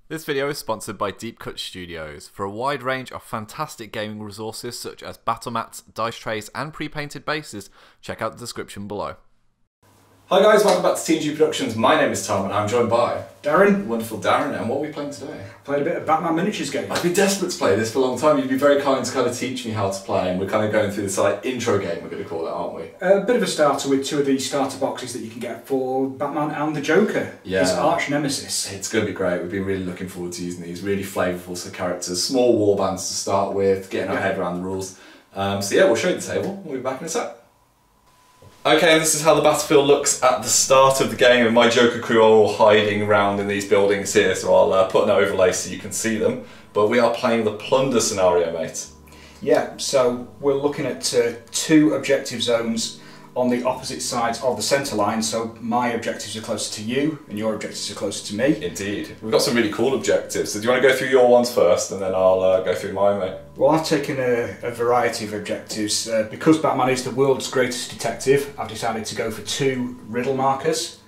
This video is sponsored by Deep Cut Studios. For a wide range of fantastic gaming resources such as battle mats, dice trays and pre-painted bases, check out the description below. Hi guys, welcome back to TNG Productions. My name is Tom and I'm joined by Darren. Wonderful Darren. And what are we playing today? Played a bit of Batman miniatures game. I've been desperate to play this for a long time. You'd be very kind to kind of teach me how to play, and we're kind of going through this like intro game, we're going to call it, aren't we? A bit of a starter with two of the starter boxes that you can get for Batman and the Joker, his arch nemesis. It's going to be great. We've been really looking forward to using these really flavourful characters, small warbands to start with, getting our head around the rules. So yeah, we'll show you the table. We'll be back in a sec. Okay, and this is how the battlefield looks at the start of the game, and my Joker crew are all hiding around in these buildings here, so I'll put an overlay so you can see them. But we are playing the plunder scenario, mate. Yeah, so we're looking at two objective zones on the opposite sides of the centre line, so my objectives are closer to you and your objectives are closer to me. Indeed. We've got some really cool objectives, so do you want to go through your ones first and then I'll go through mine, mate? Well, I've taken a variety of objectives. Because Batman is the world's greatest detective, I've decided to go for two riddle markers,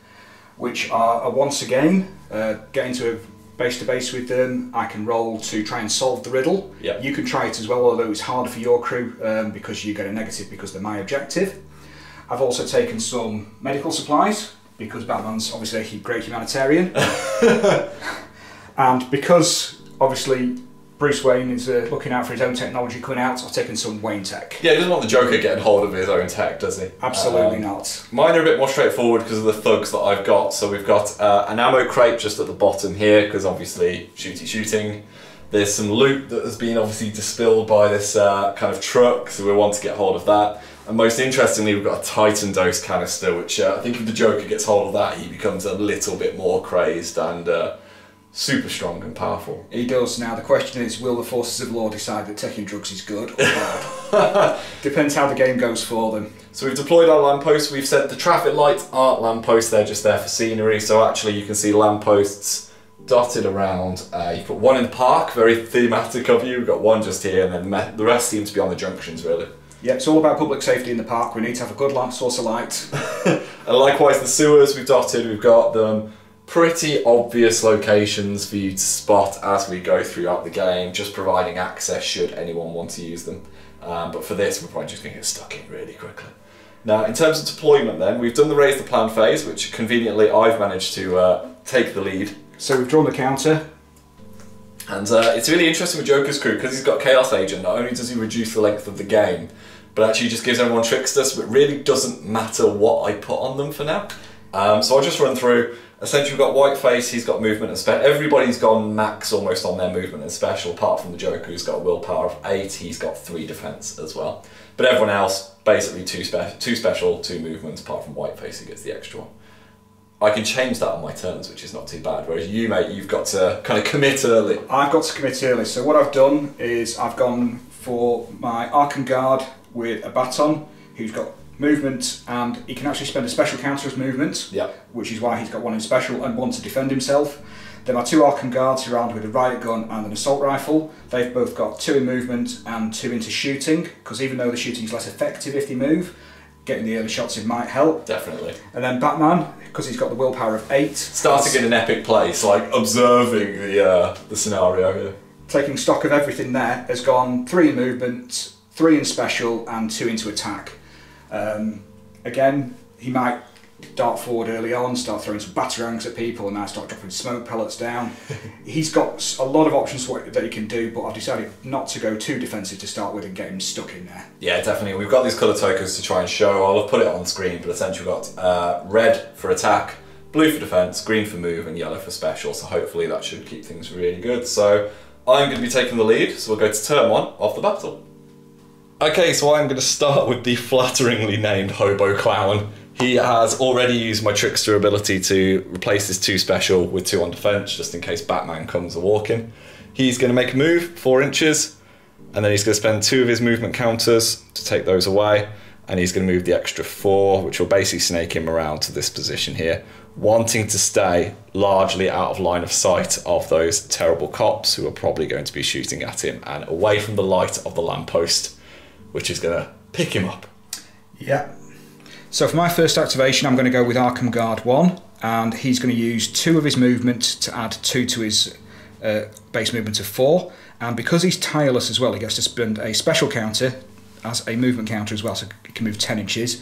which are once again, get into a base-to-base with them. I can roll to try and solve the riddle. Yep. You can try it as well, although it's harder for your crew because you get a negative because they're my objective. I've also taken some medical supplies, because Batman's obviously a great humanitarian. And because, obviously, Bruce Wayne is looking out for his own technology coming out, I've taken some Wayne tech. Yeah, he doesn't want the Joker getting hold of his own tech, does he? Absolutely not. Mine are a bit more straightforward because of the thugs that I've got. So we've got an ammo crate just at the bottom here, because obviously shooting. There's some loot that has been obviously distilled by this kind of truck, so we want to get hold of that. And most interestingly, we've got a Titan dose canister, which I think if the Joker gets hold of that, he becomes a little bit more crazed and super strong and powerful. He does. Now the question is, will the forces of law decide that taking drugs is good or bad? Depends how the game goes for them. So we've deployed our lampposts. We've said the traffic lights aren't lampposts, they're just there for scenery. So actually you can see lampposts dotted around. You've got one in the park, very thematic of you. We've got one just here, and then the rest seem to be on the junctions, really. Yeah, it's all about public safety in the park. We need to have a good source of light. And likewise the sewers we've dotted, we've got them pretty obvious locations for you to spot as we go throughout the game, just providing access should anyone want to use them. But for this, we're probably just going to get stuck in really quickly. Now, in terms of deployment then, we've done the raise the plan phase, which conveniently I've managed to take the lead. So we've drawn the counter. And it's really interesting with Joker's crew, because he's got Chaos Agent. Not only does he reduce the length of the game, but actually just gives everyone Trickster, so it really doesn't matter what I put on them for now. So I'll just run through. Essentially we've got Whiteface, he's got movement and special. Everybody's gone max almost on their movement and special, apart from the Joker, who's got a willpower of 8, he's got 3 defense as well. But everyone else, basically 2 special, 2 movements, apart from Whiteface, who gets the extra one. I can change that on my turns, which is not too bad, whereas you, mate, you've got to kind of commit early. I've got to commit early, so what I've done is I've gone for my Arkham Guard with a baton, who's got movement, and he can actually spend a special counter as movement, which is why he's got 1 in special and 1 to defend himself. Then my 2 Arkham Guards who are armed with a riot gun and an assault rifle. They've both got 2 in movement and 2 into shooting, because even though the shooting is less effective if they move, getting the early shots in might help. Definitely. And then Batman, because he's got the willpower of 8. Starting in an epic place, like observing the scenario here. Taking stock of everything there, has gone 3 in movement, 3 in special and 2 into attack. Again, he might dart forward early on, start throwing some batarangs at people, and now start dropping smoke pellets down. He's got a lot of options that he can do, but I've decided not to go too defensive to start with and get him stuck in there. Yeah, definitely. We've got these colour tokens to try and show. I'll have put it on screen, but essentially we've got red for attack, blue for defence, green for move, and yellow for special, so hopefully that should keep things really good. So I'm going to be taking the lead, so we'll go to turn 1 of the battle. Okay, so I'm going to start with the flatteringly named Hobo Clown. He has already used my Trickster ability to replace his 2 special with 2 on defense, just in case Batman comes a-walking. He's going to make a move, 4 inches, and then he's going to spend 2 of his movement counters to take those away, and he's going to move the extra 4, which will basically snake him around to this position here, wanting to stay largely out of line of sight of those terrible cops who are probably going to be shooting at him, and away from the light of the lamppost, which is going to pick him up. Yeah. So for my first activation, I'm going to go with Arkham Guard 1, and he's going to use 2 of his movement to add 2 to his base movement of 4, and because he's tireless as well, he gets to spend a special counter as a movement counter as well, so he can move 10 inches.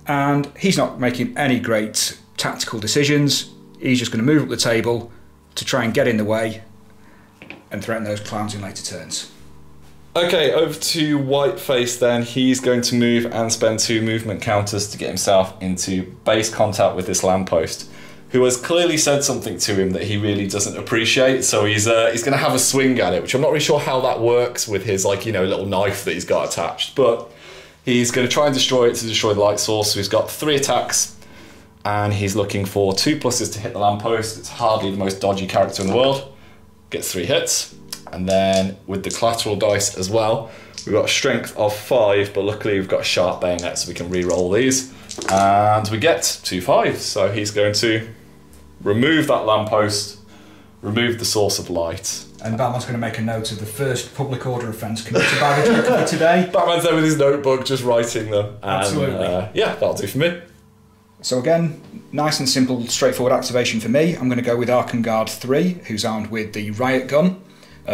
And he's not making any great tactical decisions. He's just going to move up the table to try and get in the way and threaten those clowns in later turns. Okay, over to Whiteface then. He's going to move and spend 2 movement counters to get himself into base contact with this lamppost, who has clearly said something to him that he really doesn't appreciate. So he's going to have a swing at it, which I'm not really sure how that works with his, like, you know, little knife that he's got attached. But he's going to try and destroy it to destroy the light source. So he's got 3 attacks, and he's looking for 2 pluses to hit the lamppost. It's hardly the most dodgy character in the world. Gets 3 hits. And then with the collateral dice as well, we've got a strength of 5, but luckily we've got a sharp bayonet, so we can re-roll these. And we get 2 5s. So he's going to remove that lamppost, remove the source of light. And Batman's going to make a note of the first public order offence committed by the Joker for today. Batman's there with his notebook, just writing them. And, Absolutely. Yeah, that'll do for me. So again, nice and simple, straightforward activation for me. I'm going to go with Arkham Guard 3, who's armed with the riot gun,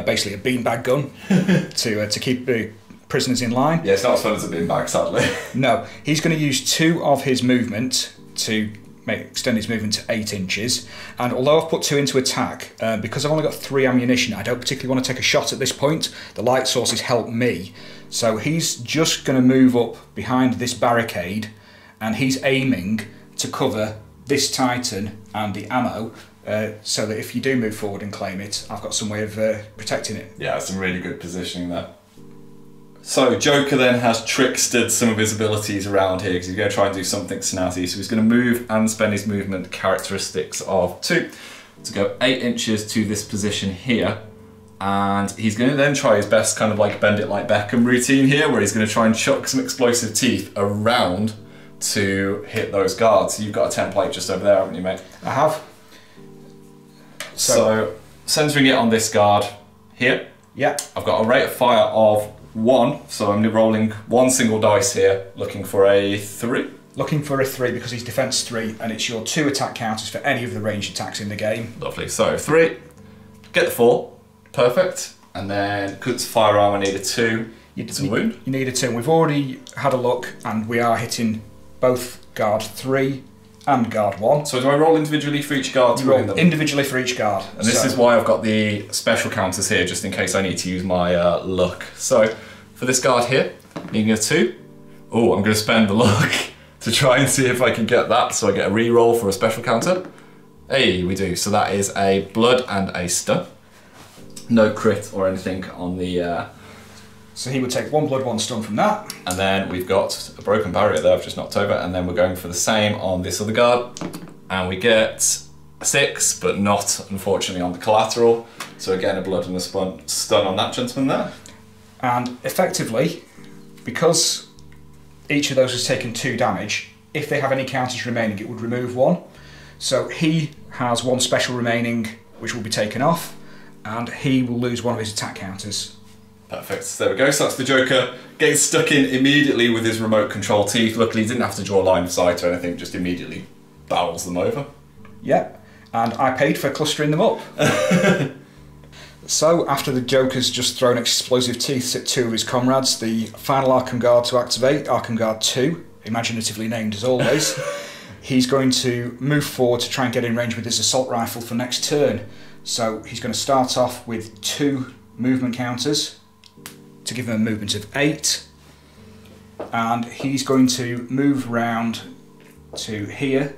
basically a beanbag gun, to keep the prisoners in line. Yeah, it's not as fun as a beanbag, sadly. No, he's going to use 2 of his movement to extend his movement to 8 inches. And although I've put 2 into attack, because I've only got 3 ammunition, I don't particularly want to take a shot at this point. The light sources help me. So he's just going to move up behind this barricade, and he's aiming to cover this Titan and the ammo, so that if you do move forward and claim it, I've got some way of protecting it. Yeah, some really good positioning there. So Joker then has trickstered some of his abilities around here, because he's going to try and do something snazzy. So he's going to move and spend his movement characteristics of 2 to go 8 inches to this position here. And he's going to then try his best kind of like bend it like Beckham routine here, where he's going to try and chuck some explosive teeth around to hit those guards. You've got a template just over there, haven't you, mate? I have. So centering it on this guard here. Yeah. I've got a rate of fire of 1, so I'm rolling 1 single dice here, looking for a 3. Looking for a 3 because he's defense 3, and it's your 2 attack counters for any of the ranged attacks in the game. Lovely. So 3, get the 4, perfect. And then because it's firearm, I need a 2. It's a wound. You need a 2. We've already had a look, and we are hitting both guard 3 and guard 1. So do I roll individually for each guard? You roll individually for each guard. And this is why I've got the special counters here, just in case I need to use my luck. So for this guard here, needing a 2. Oh, I'm going to spend the luck to try and see if I can get that, so I get a re-roll for a special counter. Hey, we do. So that is a blood and a stun. No crit or anything on the... So he would take 1 blood, 1 stun from that. And then we've got a broken barrier there I've just knocked over, and then we're going for the same on this other guard. And we get a 6, but not, unfortunately, on the collateral. So again, a blood and a stun on that gentleman there. And effectively, because each of those has taken 2 damage, if they have any counters remaining, it would remove 1. So he has 1 special remaining, which will be taken off, and he will lose 1 of his attack counters. Perfect. So there we go. So that's the Joker getting stuck in immediately with his remote control teeth. Luckily, he didn't have to draw a line of sight or anything, just immediately barrels them over. Yep. And I paid for clustering them up. So, after the Joker's just thrown explosive teeth at 2 of his comrades, the final Arkham Guard to activate, Arkham Guard 2, imaginatively named as always, he's going to move forward to try and get in range with his assault rifle for next turn. So, he's going to start off with 2 movement counters to give him a movement of 8, and he's going to move round to here,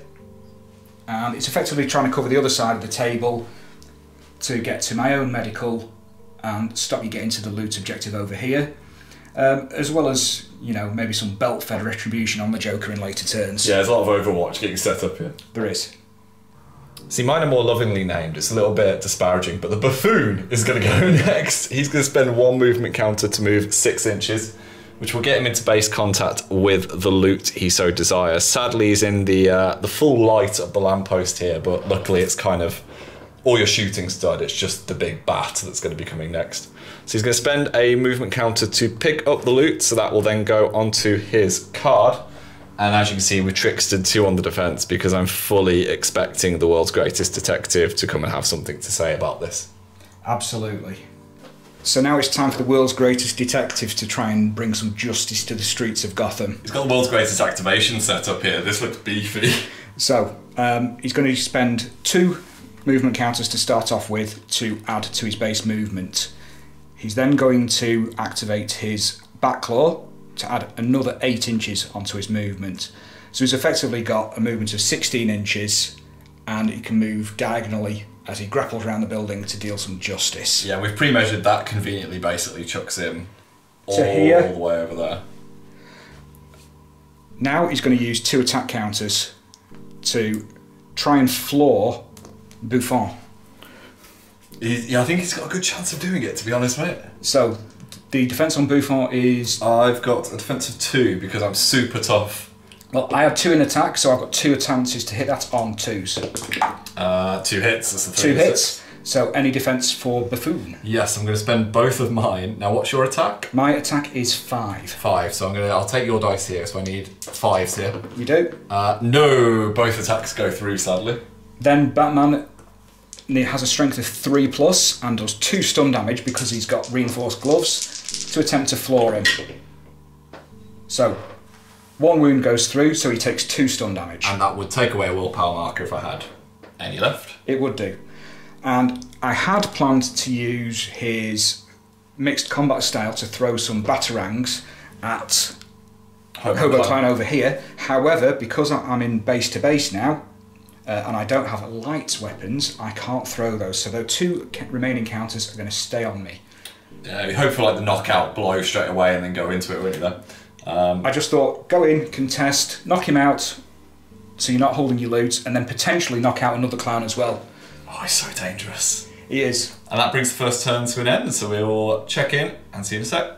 and it's effectively trying to cover the other side of the table to get to my own medical and stop you getting to the loot objective over here, as well as, you know, maybe some belt-fed retribution on the Joker in later turns. Yeah, there's a lot of Overwatch getting set up here. There is. See, mine are more lovingly named. It's a little bit disparaging, but the Buffoon is going to go next. He's going to spend 1 movement counter to move 6 inches, which will get him into base contact with the loot he so desires. Sadly, he's in the full light of the lamppost here, but luckily it's kind of all your shooting stud. It's just the big bat that's going to be coming next. So he's going to spend a movement counter to pick up the loot, so that will then go onto his card. And as you can see, we trickstered 2 on the defense because I'm fully expecting the world's greatest detective to come and have something to say about this. Absolutely. So now it's time for the world's greatest detective to try and bring some justice to the streets of Gotham. He's got the world's greatest activation set up here. This looks beefy. So he's going to spend 2 movement counters to start off with to add to his base movement. He's then going to activate his back claw to add another 8 inches onto his movement. So he's effectively got a movement of 16 inches and he can move diagonally as he grapples around the building to deal some justice. Yeah, we've pre-measured that conveniently, basically chucks him all To here. the way over there. Now he's going to use 2 attack counters to try and floor Buffon. Yeah, I think he's got a good chance of doing it, to be honest, mate. So the defence on Buffon is... I've got a defence of 2 because I'm super tough. Well, I have 2 in attack, so I've got 2 chances to hit that on 2s. 2 hits, that's the 3 2 to hits, 6. so any defence for Buffoon. Yes, I'm going to spend both of mine. Now, what's your attack? My attack is 5. 5, so I'll take your dice here, so I need 5s here. You do? No, both attacks go through, sadly. Then Batman has a strength of 3+ and does 2 stun damage because he's got reinforced gloves to attempt to floor him. So 1 wound goes through, so he takes 2 stun damage. And that would take away a willpower marker if I had any left. It would do. And I had planned to use his mixed combat style to throw some batarangs at Hobo Clan over here. However, because I'm in base to base now, and I don't have light weapons, I can't throw those. So those 2 remaining counters are going to stay on me. Yeah, hope for like the knockout blow straight away and then go into it, wouldn't you then? I just thought, go in, contest, knock him out, so you're not holding your loot, and then potentially knock out another clown as well. Oh, he's so dangerous. He is. And that brings the first turn to an end, so we'll check in and see you in a sec.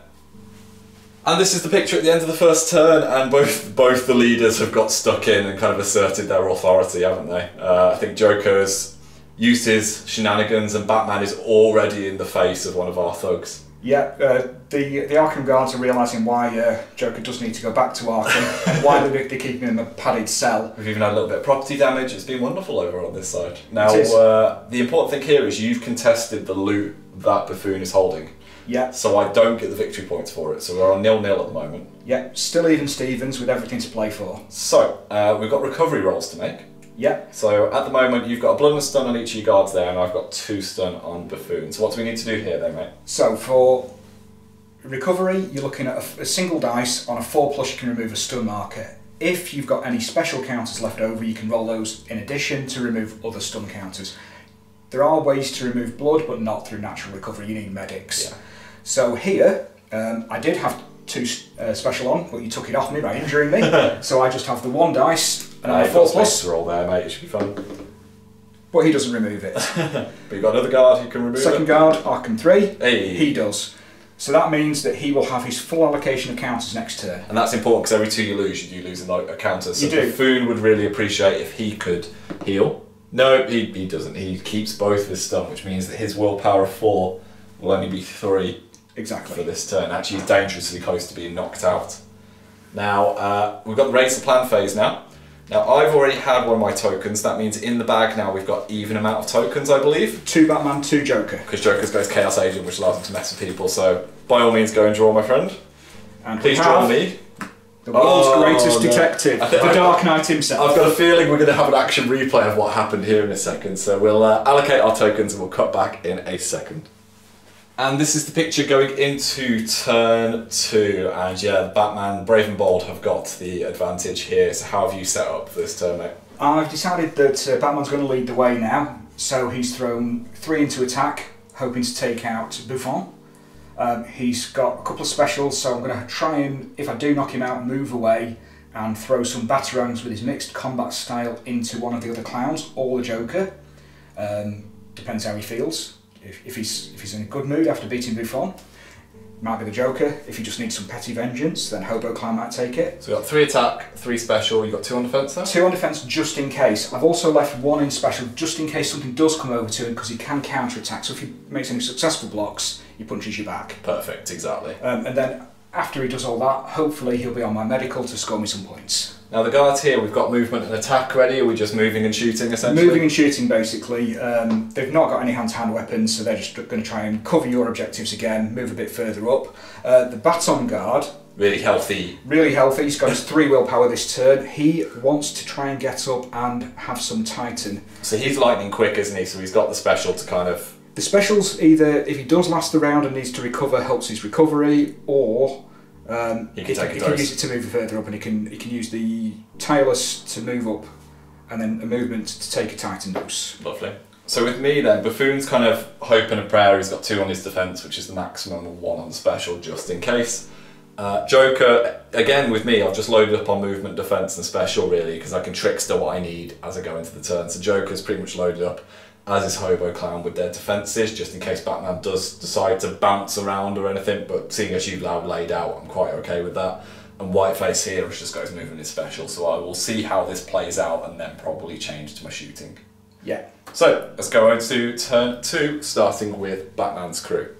And this is the picture at the end of the first turn, and both the leaders have got stuck in and kind of asserted their authority, haven't they? I think Joker's used his shenanigans, and Batman is already in the face of one of our thugs. Yeah, the Arkham guards are realising why Joker does need to go back to Arkham and why they keep him in a padded cell. We've even had a little bit of property damage. It's been wonderful over on this side. Now, the important thing here is you've contested the loot that Buffoon is holding. Yeah. So I don't get the victory points for it. So we're on 0-0 at the moment. Yeah, still even Stevens with everything to play for. So, we've got recovery rolls to make. Yeah. So at the moment you've got a blood and a stun on each of your guards there, and I've got 2 stun on Buffoon. So what do we need to do here then, mate? So for recovery, you're looking at a single dice. On a 4+, you can remove a stun marker. If you've got any special counters left over, you can roll those in addition to remove other stun counters. There are ways to remove blood, but not through natural recovery. You need medics. Yeah. So here, I did have 2 special on, but you took it off me by injuring me. So I just have the 1 dice. And You've got space to roll there, mate. It should be fun. But he doesn't remove it. But you've got another guard who can remove Second it. guard, Arkham 3. Hey. He does. So that means that he will have his full allocation of counters next turn. And that's important because every 2 you lose, you do lose a counter. So You do. Buffoon would really appreciate if he could heal. No, he doesn't. He keeps both his stun, which means that his willpower of 4 will only be 3 Exactly. for this turn. Actually, he's dangerously close to being knocked out. Now, we've got the raise the plan phase now. Now, I've already had one of my tokens. That means in the bag now we've got even amount of tokens, I believe. 2 Batman, 2 Joker. Because Joker's got his Chaos Agent, which allows him to mess with people. So, by all means, go and draw, my friend. And Please we draw have me. the world's greatest no. detective, I think the Dark Knight himself. I've got a feeling we're going to have an action replay of what happened here in a second. So, we'll allocate our tokens and we'll cut back in a second. And this is the picture going into turn 2, and yeah, Batman, Brave and Bold have got the advantage here. So how have you set up for this turn, mate? I've decided that Batman's going to lead the way now, so he's thrown 3 into attack, hoping to take out Buffon. He's got a couple of specials, so I'm going to try and, if I do knock him out, move away and throw some batarangs with his mixed combat style into one of the other clowns, or the Joker. Depends how he feels. If he's in a good mood after beating Buffon, might be the Joker. If he just needs some petty vengeance, then Hobo Clown might take it. So we've got 3 attack, 3 special, you've got 2 on defence there? 2 on defence just in case. I've also left 1 in special just in case something does come over to him, because he can counter-attack. So if he makes any successful blocks, he punches you back. Perfect, exactly. And then after he does all that, hopefully he'll be on my medical to score me some points. Now the guards here, we've got movement and attack ready. Are we just moving and shooting essentially? Moving and shooting basically. They've not got any hand-to-hand weapons, so they're just going to try and cover your objectives again, move a bit further up. The baton guard. Really healthy. Really healthy. He's got his 3 willpower this turn. He wants to try and get up and have some Titan. So he's lightning quick, isn't he? So he's got the special to kind of... The special's either, if he does last the round and needs to recover, helps his recovery, or he can use it to move further up, and he can use the tireless to move up, and then a movement to take a Titan dose. Lovely. So with me then, Buffoon's kind of hope and a prayer. He's got 2 on his defence, which is the maximum, and 1 on the special, just in case. Joker, again with me, I've just loaded up on movement, defence and special really, because I can trickster what I need as I go into the turn. So Joker's pretty much loaded up, as is Hobo Clown with their defences, just in case Batman does decide to bounce around or anything, but seeing as you've laid out, I'm quite okay with that. And Whiteface here has just got his movement and special, so I will see how this plays out and then probably change to my shooting. Yeah. So, let's go into turn 2, starting with Batman's crew.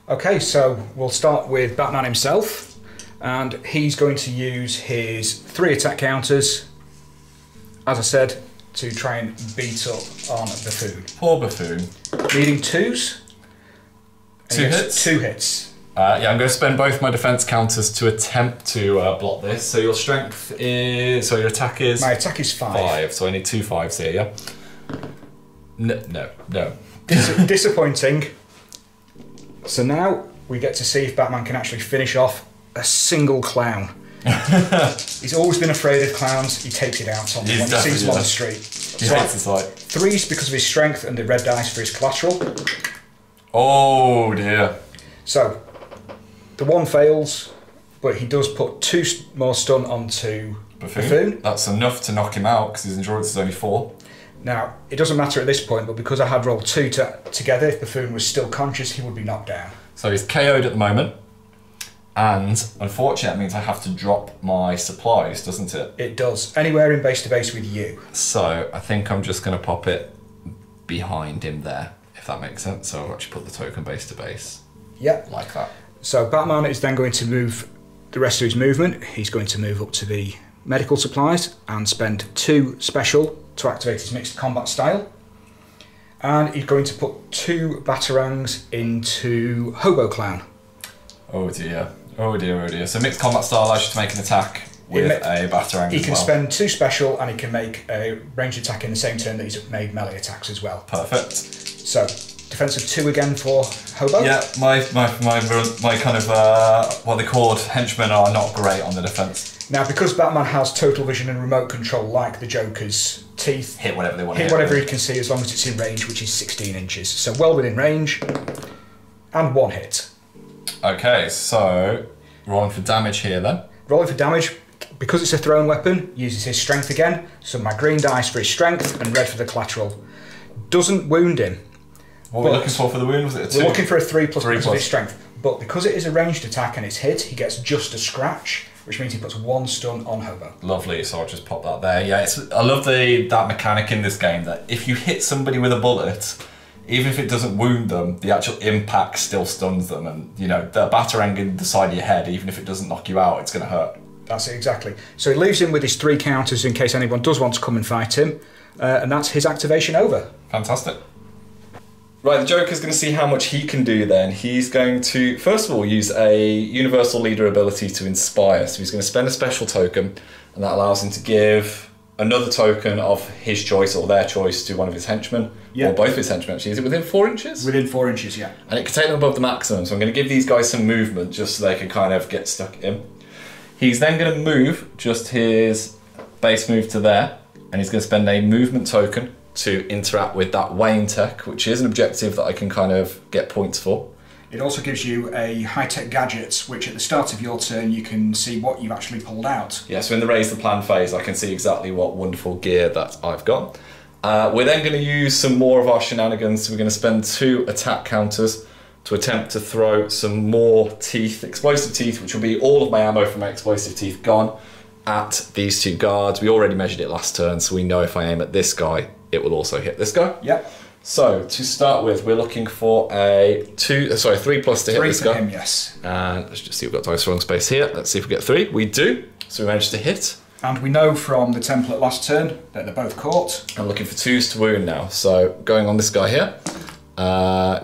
Okay, so we'll start with Batman himself, and he's going to use his 3 attack counters, as I said, to try and beat up on Buffoon. Poor Buffoon. Needing 2s. 2 hits? 2 hits. Yeah, I'm going to spend both my defence counters to attempt to block this. So your strength is... So your attack is... My attack is 5. 5, so I need 2 5s here, yeah? No. Disappointing. So now we get to see if Batman can actually finish off a single clown. He's always been afraid of clowns. He takes it out on them when he sees them on the street. He hates the sight. 3s because of his strength and the red dice for his collateral. Oh dear. So the 1 fails, but he does put 2 more stun onto Buffoon. That's enough to knock him out because his endurance is only 4. Now, it doesn't matter at this point, but because I had rolled 2 together, if Buffoon was still conscious, he would be knocked down. So he's KO'd at the moment, and unfortunately that means I have to drop my supplies, doesn't it? It does. Anywhere in base to base with you. So I think I'm just going to pop it behind him there, if that makes sense. So I'll actually put the token base to base. Yep. Like that. So Batman is then going to move the rest of his movement. He's going to move up to the medical supplies and spend 2 special to activate his mixed combat style. And he's going to put 2 batarangs into Hobo Clown. Oh dear. Oh dear, oh dear. So mixed combat style allows you to make an attack with a batarang. He can spend 2 special and he can make a ranged attack in the same turn that he's made melee attacks as well. Perfect. So, defense of 2 again for Hobo? Yeah, my kind of, what they called henchmen are not great on the defence. Now, because Batman has total vision and remote control like the Joker's teeth, hit whatever they want to hit. Whatever he can see as long as it's in range, which is 16 inches. So well within range, and 1 hit. Okay, so rolling for damage here then. Rolling for damage, because it's a thrown weapon, uses his strength again, so my green dice for his strength and red for the collateral. Doesn't wound him. What were we looking for the wound? Was it a 2? We're looking for a 3 plus 3 because of his strength. But because it is a ranged attack and it's hit, he gets just a scratch, which means he puts 1 stun on Hobo. Lovely, so I'll just pop that there. Yeah, I love that mechanic in this game, that if you hit somebody with a bullet, even if it doesn't wound them, the actual impact still stuns them. And, you know, the batarang in the side of your head, even if it doesn't knock you out, it's going to hurt. That's it, exactly. So he leaves him with his 3 counters in case anyone does want to come and fight him. And that's his activation over. Fantastic. Right, the Joker's going to see how much he can do then. He's going to, first of all, use a Universal Leader ability to inspire. So he's going to spend a special token, and that allows him to give another token of his choice or their choice to one of his henchmen. Or both of his henchmen, actually. Is it within 4 inches? Within 4 inches, yeah. And it can take them above the maximum. So I'm going to give these guys some movement just so they can kind of get stuck in. He's then going to move just his base move to there, and he's going to spend a movement token to interact with that Wayne tech, which is an objective that I can kind of get points for. It also gives you a high-tech gadget, which at the start of your turn you can see what you've actually pulled out. Yeah, so in the raise the plan phase I can see exactly what wonderful gear that I've got. We're then going to use some more of our shenanigans. So we're going to spend 2 attack counters to attempt to throw some more teeth, explosive teeth, which will be all of my ammo from my explosive teeth gone, at these 2 guards. We already measured it last turn, so we know if I aim at this guy, it will also hit this guy. Yep. So to start with, we're looking for a 3 plus to hit this guy. 3 for him, yes. And let's just see, we've got dice wrong space here. Let's see if we get 3. We do. So we managed to hit. And we know from the template last turn that they're both caught. I'm looking for 2s to wound now. So going on this guy here,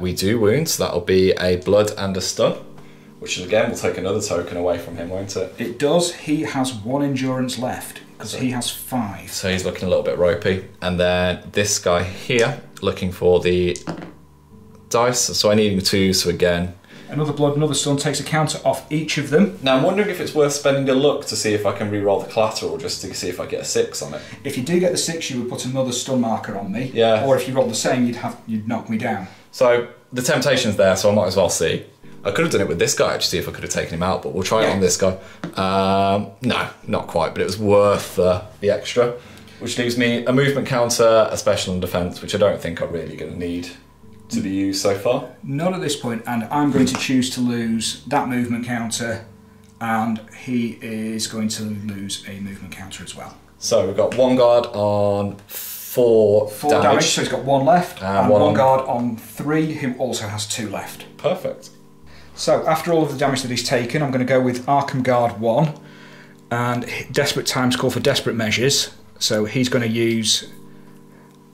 we do wound, so that'll be a blood and a stun, which again will take another token away from him, won't it? It does. He has 1 endurance left because he has 5. So he's looking a little bit ropey. And then this guy here, looking for the dice. So I need 2, so again, another blood, another stun takes a counter off each of them. Now I'm wondering if it's worth spending a luck to see if I can re-roll the collateral, just to see if I get a 6 on it. If you do get the 6, you would put another stun marker on me. Yeah. Or if you roll the same, you'd knock me down. So the temptation's there, so I might as well see. I could have done it with this guy to see if I could have taken him out, but we'll try it on this guy. No, not quite, but it was worth the extra, which leaves me a movement counter, a special and defense, which I don't think I'm really going to need to be used so far. Not at this point, and I'm going to choose to lose that movement counter, and he is going to lose a movement counter as well. So we've got 1 guard on 4 damage, so he's got 1 left, and 1 on guard on 3, who also has 2 left. Perfect. So after all of the damage that he's taken, I'm going to go with Arkham Guard 1, and desperate times call for desperate measures, so he's going to use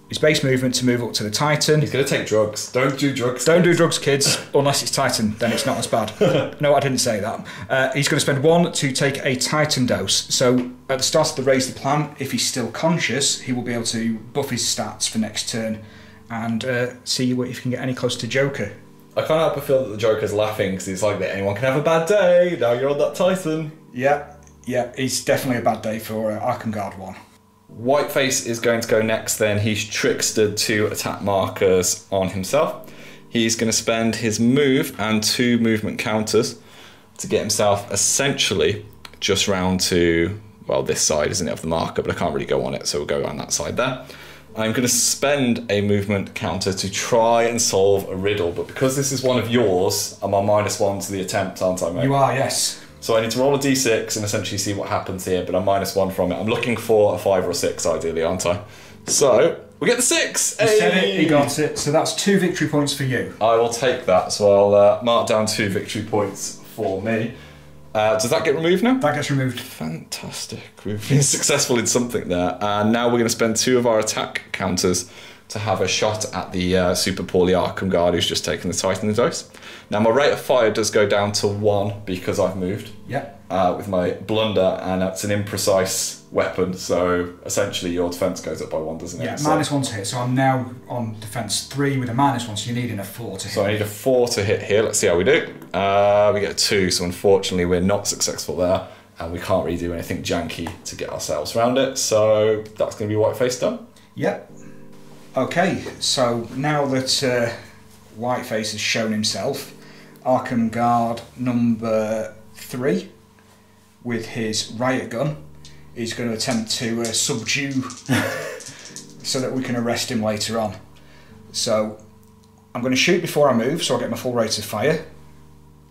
his base movement to move up to the Titan. He's going to take drugs. Don't do drugs. Don't do drugs, kids, unless it's Titan, then it's not as bad. No, I didn't say that. He's going to spend 1 to take a Titan dose. So at the start of the Raise the Plan, if he's still conscious, he will be able to buff his stats for next turn and see if he can get any closer to Joker. I can't help but feel that the Joker's laughing because he's like that anyone can have a bad day. Now you're on that Titan. Yeah, it's definitely a bad day for Arkham Guard 1. Whiteface is going to go next then. He's trickstered 2 attack markers on himself. He's going to spend his move and 2 movement counters to get himself essentially just round to, well, this side isn't it of the marker, but I can't really go on it, so we'll go on that side there. I'm going to spend a movement counter to try and solve a riddle, but because this is one of yours, I'm on -1 to the attempt, aren't I, mate? You are, yes. So I need to roll a d6 and essentially see what happens here, but I'm -1 from it. I'm looking for a 5 or a 6 ideally, aren't I? So we get the 6! He said it, he got it, so that's 2 victory points for you. I will take that, so I'll mark down 2 victory points for me. Does that get removed now? That gets removed. Fantastic. We've been successful in something there. And now we're going to spend 2 of our attack counters to have a shot at the super poorly Arkham Guard who's just taken the Titan dice. Now my rate of fire does go down to 1 because I've moved. Yep. With my blunder, and it's an imprecise weapon, so essentially your defense goes up by 1, doesn't it? Yeah, -1 to hit, so I'm now on defense 3 with a -1, so you're needing a 4 to hit. So I need a 4 to hit here. Let's see how we do. We get a 2, so unfortunately we're not successful there, and we can't really do anything janky to get ourselves around it, so that's going to be Whiteface done. Yep. Okay, so now that Whiteface has shown himself, Arkham Guard number 3, with his riot gun, is going to attempt to subdue so that we can arrest him later on. So I'm going to shoot before I move, so I get my full rate of fire.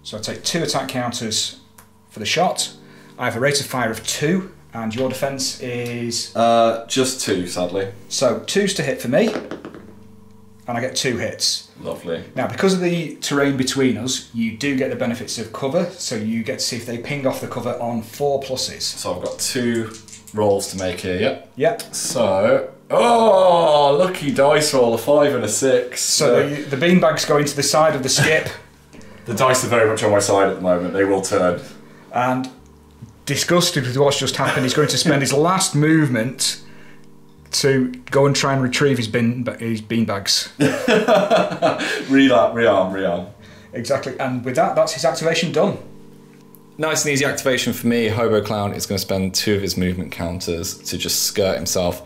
So I take 2 attack counters for the shot. I have a rate of fire of 2, and your defense is... just 2, sadly. So 2's to hit for me, and I get 2 hits. Lovely. Now, because of the terrain between us, you do get the benefits of cover, so you get to see if they ping off the cover on 4 pluses. So I've got 2 rolls to make here, yep. Yep. So, oh, lucky dice roll, a 5 and a 6. So the beanbags go into the side of the skip. The dice are very much on my side at the moment, they will turn. And disgusted with what's just happened, he's going to spend his last movement to go and try and retrieve his beanbags. Rearm. Exactly, and with that, that's his activation done. Nice and easy activation for me. Hobo Clown is going to spend 2 of his movement counters to just skirt himself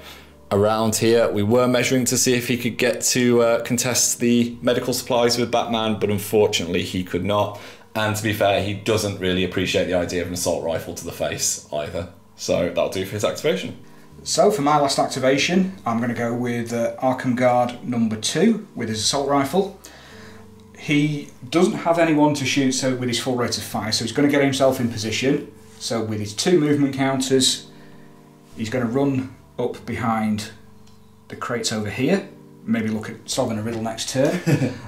around here. We were measuring to see if he could get to contest the medical supplies with Batman, but unfortunately he could not. And to be fair, he doesn't really appreciate the idea of an assault rifle to the face either. So that'll do for his activation. So for my last activation, I'm going to go with Arkham Guard number 2 with his assault rifle. He doesn't have anyone to shoot so with his full rate of fire, so he's going to get himself in position. So with his 2 movement counters, he's going to run up behind the crates over here, maybe look at solving a riddle next turn.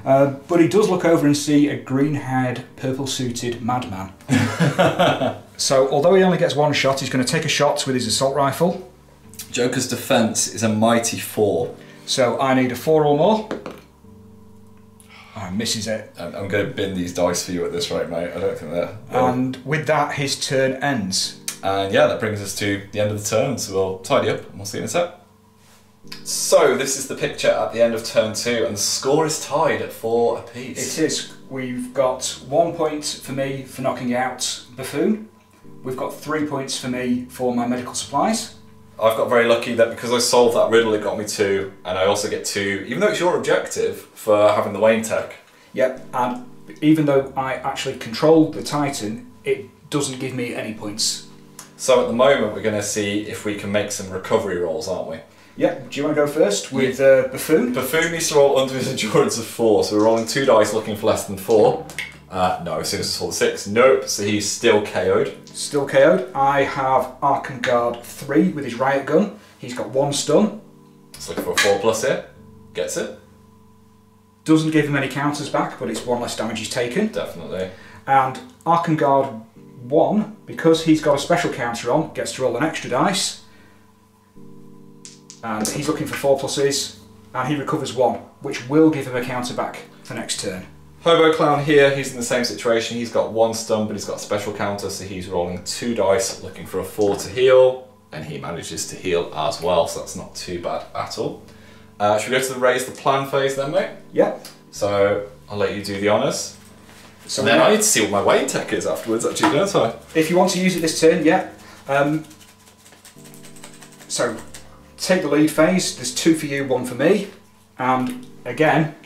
But he does look over and see a green-haired, purple-suited madman. So although he only gets one shot, he's going to take a shot with his assault rifle. Joker's defense is a mighty 4. So I need a 4 or more. Oh, misses it. I'm going to bin these dice for you at this rate, mate. I don't think they're... And with that, his turn ends. And yeah, that brings us to the end of the turn, so we'll tidy up and we'll see you in a sec. So this is the picture at the end of turn 2, and the score is tied at 4 apiece. It is. We've got 1 point for me for knocking out Buffoon. We've got 3 points for me for my medical supplies. I've got very lucky that because I solved that riddle, it got me 2, and I also get 2, even though it's your objective, for having the Wayne tech. Yep, and even though I actually controlled the Titan, it doesn't give me any points. So at the moment, we're going to see if we can make some recovery rolls, aren't we? Yep, do you want to go first with Buffoon? Buffoon needs to roll under his endurance of 4, so we're rolling 2 dice looking for less than 4. No, as soon as it's all 6, nope, so he's still KO'd. Still KO'd. I have Arkham Guard 3 with his riot gun. He's got 1 stun. Let's look for a 4+ here. Gets it. Doesn't give him any counters back, but it's 1 less damage he's taken. Definitely. And Arkham Guard 1, because he's got a special counter on, gets to roll an extra dice. And he's looking for 4+, and he recovers 1, which will give him a counter back for next turn. Hobo Clown here, he's in the same situation. He's got 1 stun, but he's got a special counter, so he's rolling 2 dice, looking for a 4 to heal, and he manages to heal as well, so that's not too bad at all. Should we go to the raise the plan phase then, mate? Yep. So I'll let you do the honours. So and then I need to see what my Wayne tech is afterwards, actually, don't I? If you want to use it this turn, yeah. So take the lead phase. There's 2 for you, 1 for me, and again.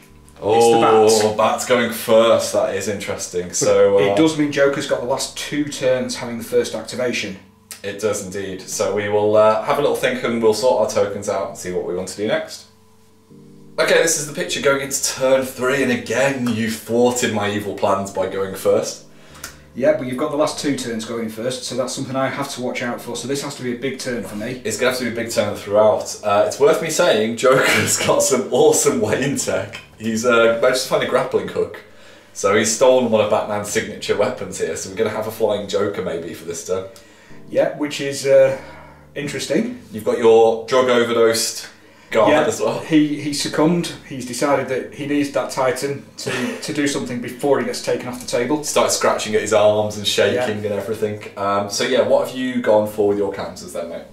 It's the bat's going first. That is interesting. But so it does mean Joker's got the last 2 turns having the first activation. It does indeed. So we will have a little think and we'll sort our tokens out and see what we want to do next. Okay, this is the picture going into turn 3, and again you've thwarted my evil plans by going first. Yeah, but you've got the last 2 turns going first, so that's something I have to watch out for. So this has to be a big turn for me. It's going to have to be a big turn throughout. It's worth me saying Joker's got some awesome Wayne tech. He's managed to find a grappling hook. So he's stolen one of Batman's signature weapons here, so we're going to have a flying Joker maybe for this turn. Yeah, which is interesting. You've got your drug overdosed guard as well. He succumbed. He's decided that he needs that Titan to do something before he gets taken off the table. Started scratching at his arms and shaking and everything. So yeah, what have you gone for with your counters then, mate?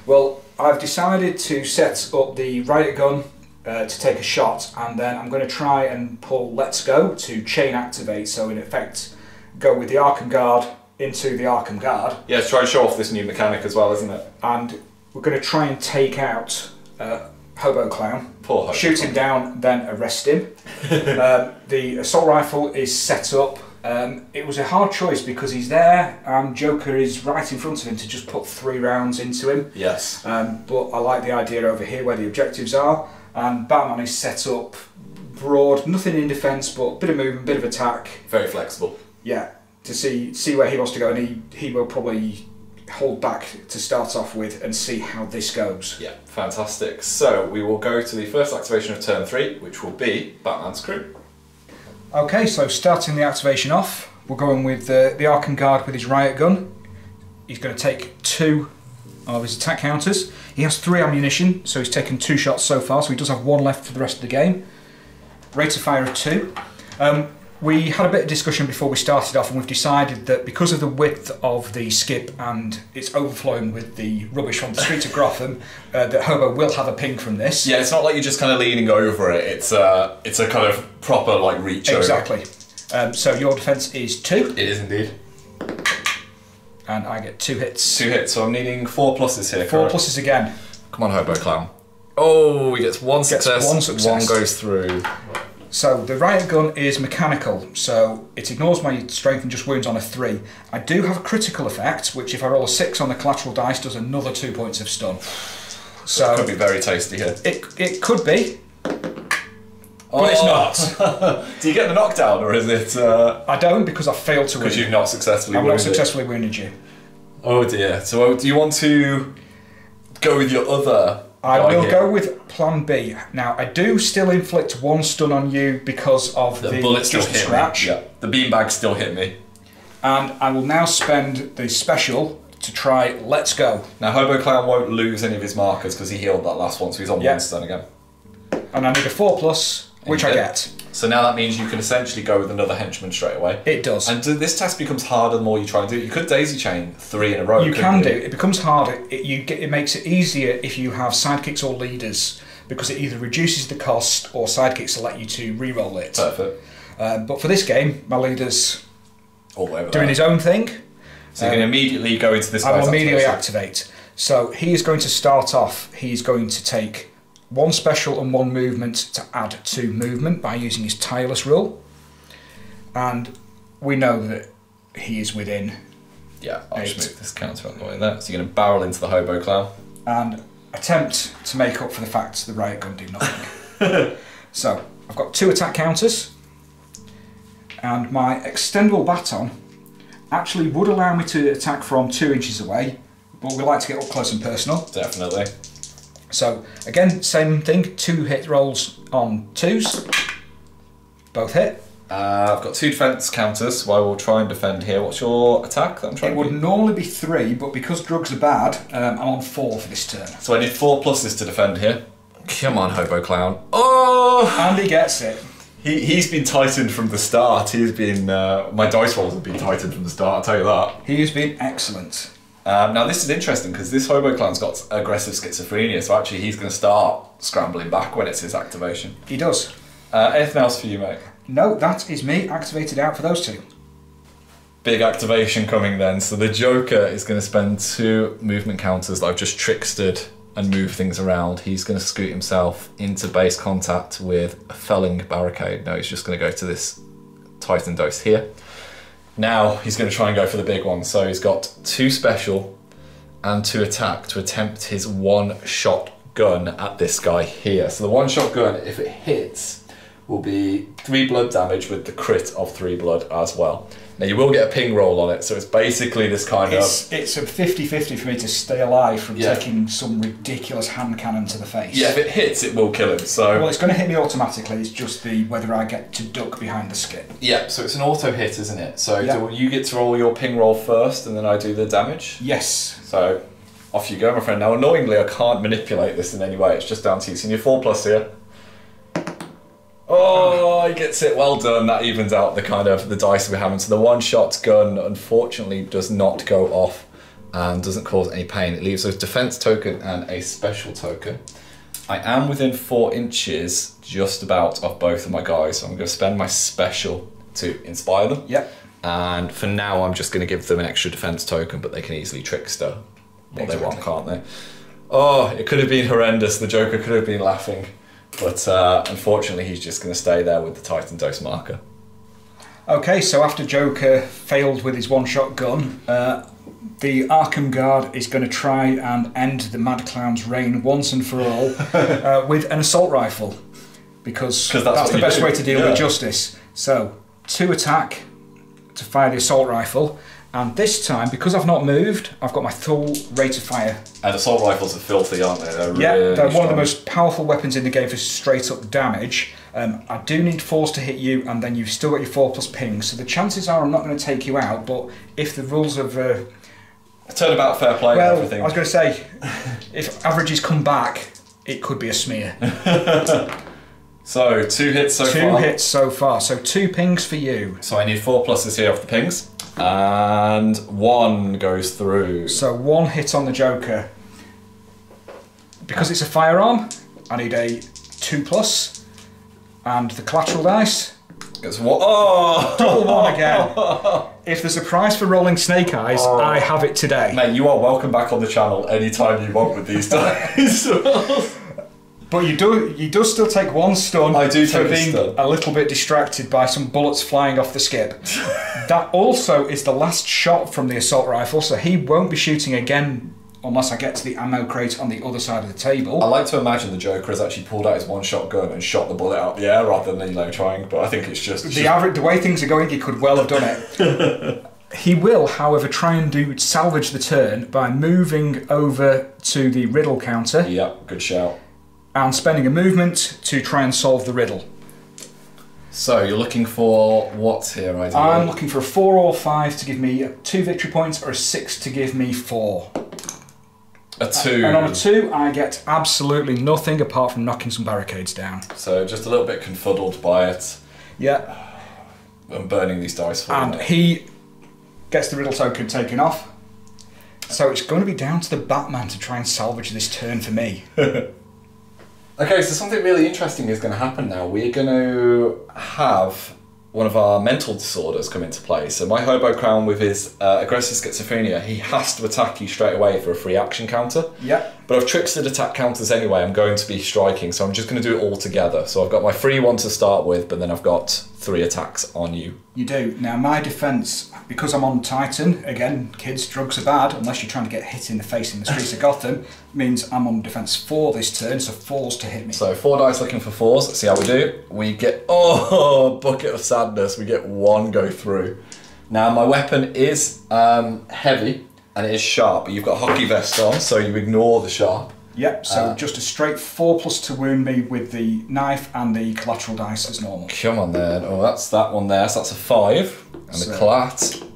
Well, I've decided to set up the riot gun to take a shot, and then I'm going to try and pull Let's Go to chain activate, so in effect go with the Arkham Guard into the Arkham Guard. Yeah, try and show off this new mechanic as well, isn't it? And we're going to try and take out Hobo Clown. Poor Hobo Shoot Clown. him down, then arrest him. The assault rifle is set up. It was a hard choice because he's there and Joker is right in front of him to just put 3 rounds into him. Yes. But I like the idea over here where the objectives are, and Batman is set up broad, nothing in defence, but a bit of movement, bit of attack. Very flexible. Yeah, to see where he wants to go, and he will probably hold back to start off with and see how this goes. Yeah, fantastic. So we will go to the first activation of turn 3, which will be Batman's crew. Okay, so starting the activation off, we're going with the Arkham Guard with his riot gun. He's going to take 2 of his attack counters. He has 3 ammunition, so he's taken 2 shots so far, so he does have 1 left for the rest of the game. Rate of fire of 2. We had a bit of discussion before we started off, and we've decided that because of the width of the skip and it's overflowing with the rubbish from the streets of Gotham, that Hobo will have a ping from this. Yeah, it's not like you're just kind of leaning over it. It's a kind of proper like reach over. Exactly. So your defence is 2. It is indeed. And I get 2 hits. 2 hits, so I'm needing 4 pluses here. 4 pluses again. Come on, Hobo Clown. Oh, he gets 1 success. 1 success. 1 goes through. So the riot gun is mechanical, so it ignores my strength and just wounds on a 3. I do have a critical effect, which if I roll a 6 on the collateral dice does another 2 points of stun. So it could be very tasty here. It could be, but it's not. Do you get the knockdown, or is it... I don't, because I failed to wound. Because you've not successfully I've wounded. not successfully wounded you. Oh dear. So do you want to go with your other I will go with plan B. Now, I do still inflict 1 stun on you because of the bullet still just hit scratch. me. Yeah. The beanbag still hit me. And I will now spend the special to try Let's Go. Now, Hobo Clown won't lose any of his markers because he healed that last one, so he's on 1 stun again. And I need a 4+, which I get. So now that means you can essentially go with another henchman straight away. It does. And this task becomes harder the more you try and do it. You could daisy chain 3 in a row. You can do. It becomes harder. It makes it easier if you have sidekicks or leaders, because it either reduces the cost or sidekicks will let you to re-roll it. Perfect. But for this game, my leader's doing his own thing. So you can immediately go into this. I will immediately activate. So he is going to start off. He's going to take 1 special and 1 movement to add 2 movement by using his tireless rule. And we know that he is within. Yeah, I'll just move this counter out the way there. So you're going to barrel into the Hobo Clown. And attempt to make up for the fact the riot gun do nothing. So I've got 2 attack counters. And my extendable baton actually would allow me to attack from 2 inches away, but we like to get up close and personal. Definitely. So again, same thing, 2 hit rolls on 2s, both hit. I've got 2 defense counters, so I will try and defend here. What's your attack that I'm trying It to would normally be 3, but because drugs are bad, I'm on 4 for this turn. So I need 4 pluses to defend here. Come on, Hobo Clown. Oh! And he gets it. He's been tightened from the start. He's been my dice rolls have been tightened from the start. I'll tell you that. He has been excellent. Now this is interesting because this Hobo Clown's got aggressive schizophrenia, so actually he's going to start scrambling back when it's his activation. He does. Anything else for you, mate? No, that is me activated out for those 2. Big activation coming then. So the Joker is going to spend 2 movement counters that I've just trickstered and move things around. He's going to scoot himself into base contact with a felling barricade. No, he's just going to go to this Titan dose here. Now he's going to try and go for the big one. So he's got 2 special and 2 attack to attempt his 1-shot gun at this guy here. So the 1-shot gun, if it hits, will be 3 blood damage with the crit of 3 blood as well. Now you will get a ping roll on it, so it's basically this kind of... It's a 50-50 for me to stay alive from taking some ridiculous hand cannon to the face. Yeah, if it hits, it will kill him, so... Well, it's going to hit me automatically, it's just whether I get to duck behind the skip. Yeah, so it's an auto hit, isn't it? So do you get to roll your ping roll first, and then I do the damage? Yes. So, off you go, my friend. Now, annoyingly, I can't manipulate this in any way, it's just down to you. So you need 4+ here. Oh, he gets it. Well done. That evens out the kind of the dice we're having. So the 1-shot gun, unfortunately, does not go off and doesn't cause any pain. It leaves a defense token and a special token. I am within 4 inches, just about, of both of my guys. So I'm going to spend my special to inspire them. Yep. And for now, I'm just going to give them an extra defense token, but they can easily trickster what they want, can't they? Oh, it could have been horrendous. The Joker could have been laughing. But unfortunately, he's just going to stay there with the Titan dose marker. Okay, so after Joker failed with his 1-shot gun, the Arkham Guard is going to try and end the Mad Clown's reign once and for all with an assault rifle. Because that's the best way to deal with justice. So, 2 attack to fire the assault rifle. And this time, because I've not moved, I've got my full rate of fire. And assault rifles are filthy, aren't they? They're they're one of the most powerful weapons in the game for straight up damage. I do need force to hit you, and then you've still got your 4+ ping. So the chances are I'm not going to take you out, but if the rules of... turnabout fair play and everything. I was going to say, if averages come back, it could be a smear. So, 2 hits so far. 2 hits so far, so 2 pings for you. So I need 4 pluses here off the pings. And 1 goes through. So 1 hit on the Joker. Because it's a firearm, I need a 2+. And the collateral dice. It's what? Oh! Double 1 again. If there's a prize for rolling snake eyes, I have it today. Mate, you are welcome back on the channel anytime you want with these dice. But you do still take 1 stun. I do for take being a stun. a little bit distracted by some bullets flying off the skip. That also is the last shot from the assault rifle, so he won't be shooting again unless I get to the ammo crate on the other side of the table. I like to imagine the Joker has actually pulled out his 1-shot gun and shot the bullet out the air rather than trying, but I think it's just... The way things are going, he could well have done it. He will, however, try and salvage the turn by moving over to the riddle counter. Yep, good shout. And spending a movement to try and solve the riddle. So you're looking for what here, ideally? I'm looking for a 4 or 5 to give me 2 victory points, or a 6 to give me 4. A 2. And on a 2, I get absolutely nothing apart from knocking some barricades down. So just a little bit confuddled by it. Yeah. And burning these dice for And he gets the riddle token taken off. So it's going to be down to the Batman to try and salvage this turn for me. Okay, so something really interesting is going to happen now. We're going to have one of our mental disorders come into play. So my Hobo Clown with his aggressive schizophrenia, he has to attack you straight away for a free action counter. Yeah. But I've trickstered attack counters anyway. I'm going to be striking, so I'm just going to do it all together. So I've got my free one to start with, but then I've got 3 attacks on you. You do. Now my defence, because I'm on Titan, again, kids, drugs are bad, unless you're trying to get hit in the face in the streets of Gotham, means I'm on defence 4 this turn, so 4s to hit me. So 4 dice looking for 4s. Let's see how we do. We get, oh, bucket of sadness. We get 1 go through. Now my weapon is heavy and it is sharp, but you've got a hockey vest on, so you ignore the sharp. Yep, so just a straight 4+ to wound me with the knife and the collateral dice as normal. Come on then. Oh, that's that one there. So that's a 5. And the collat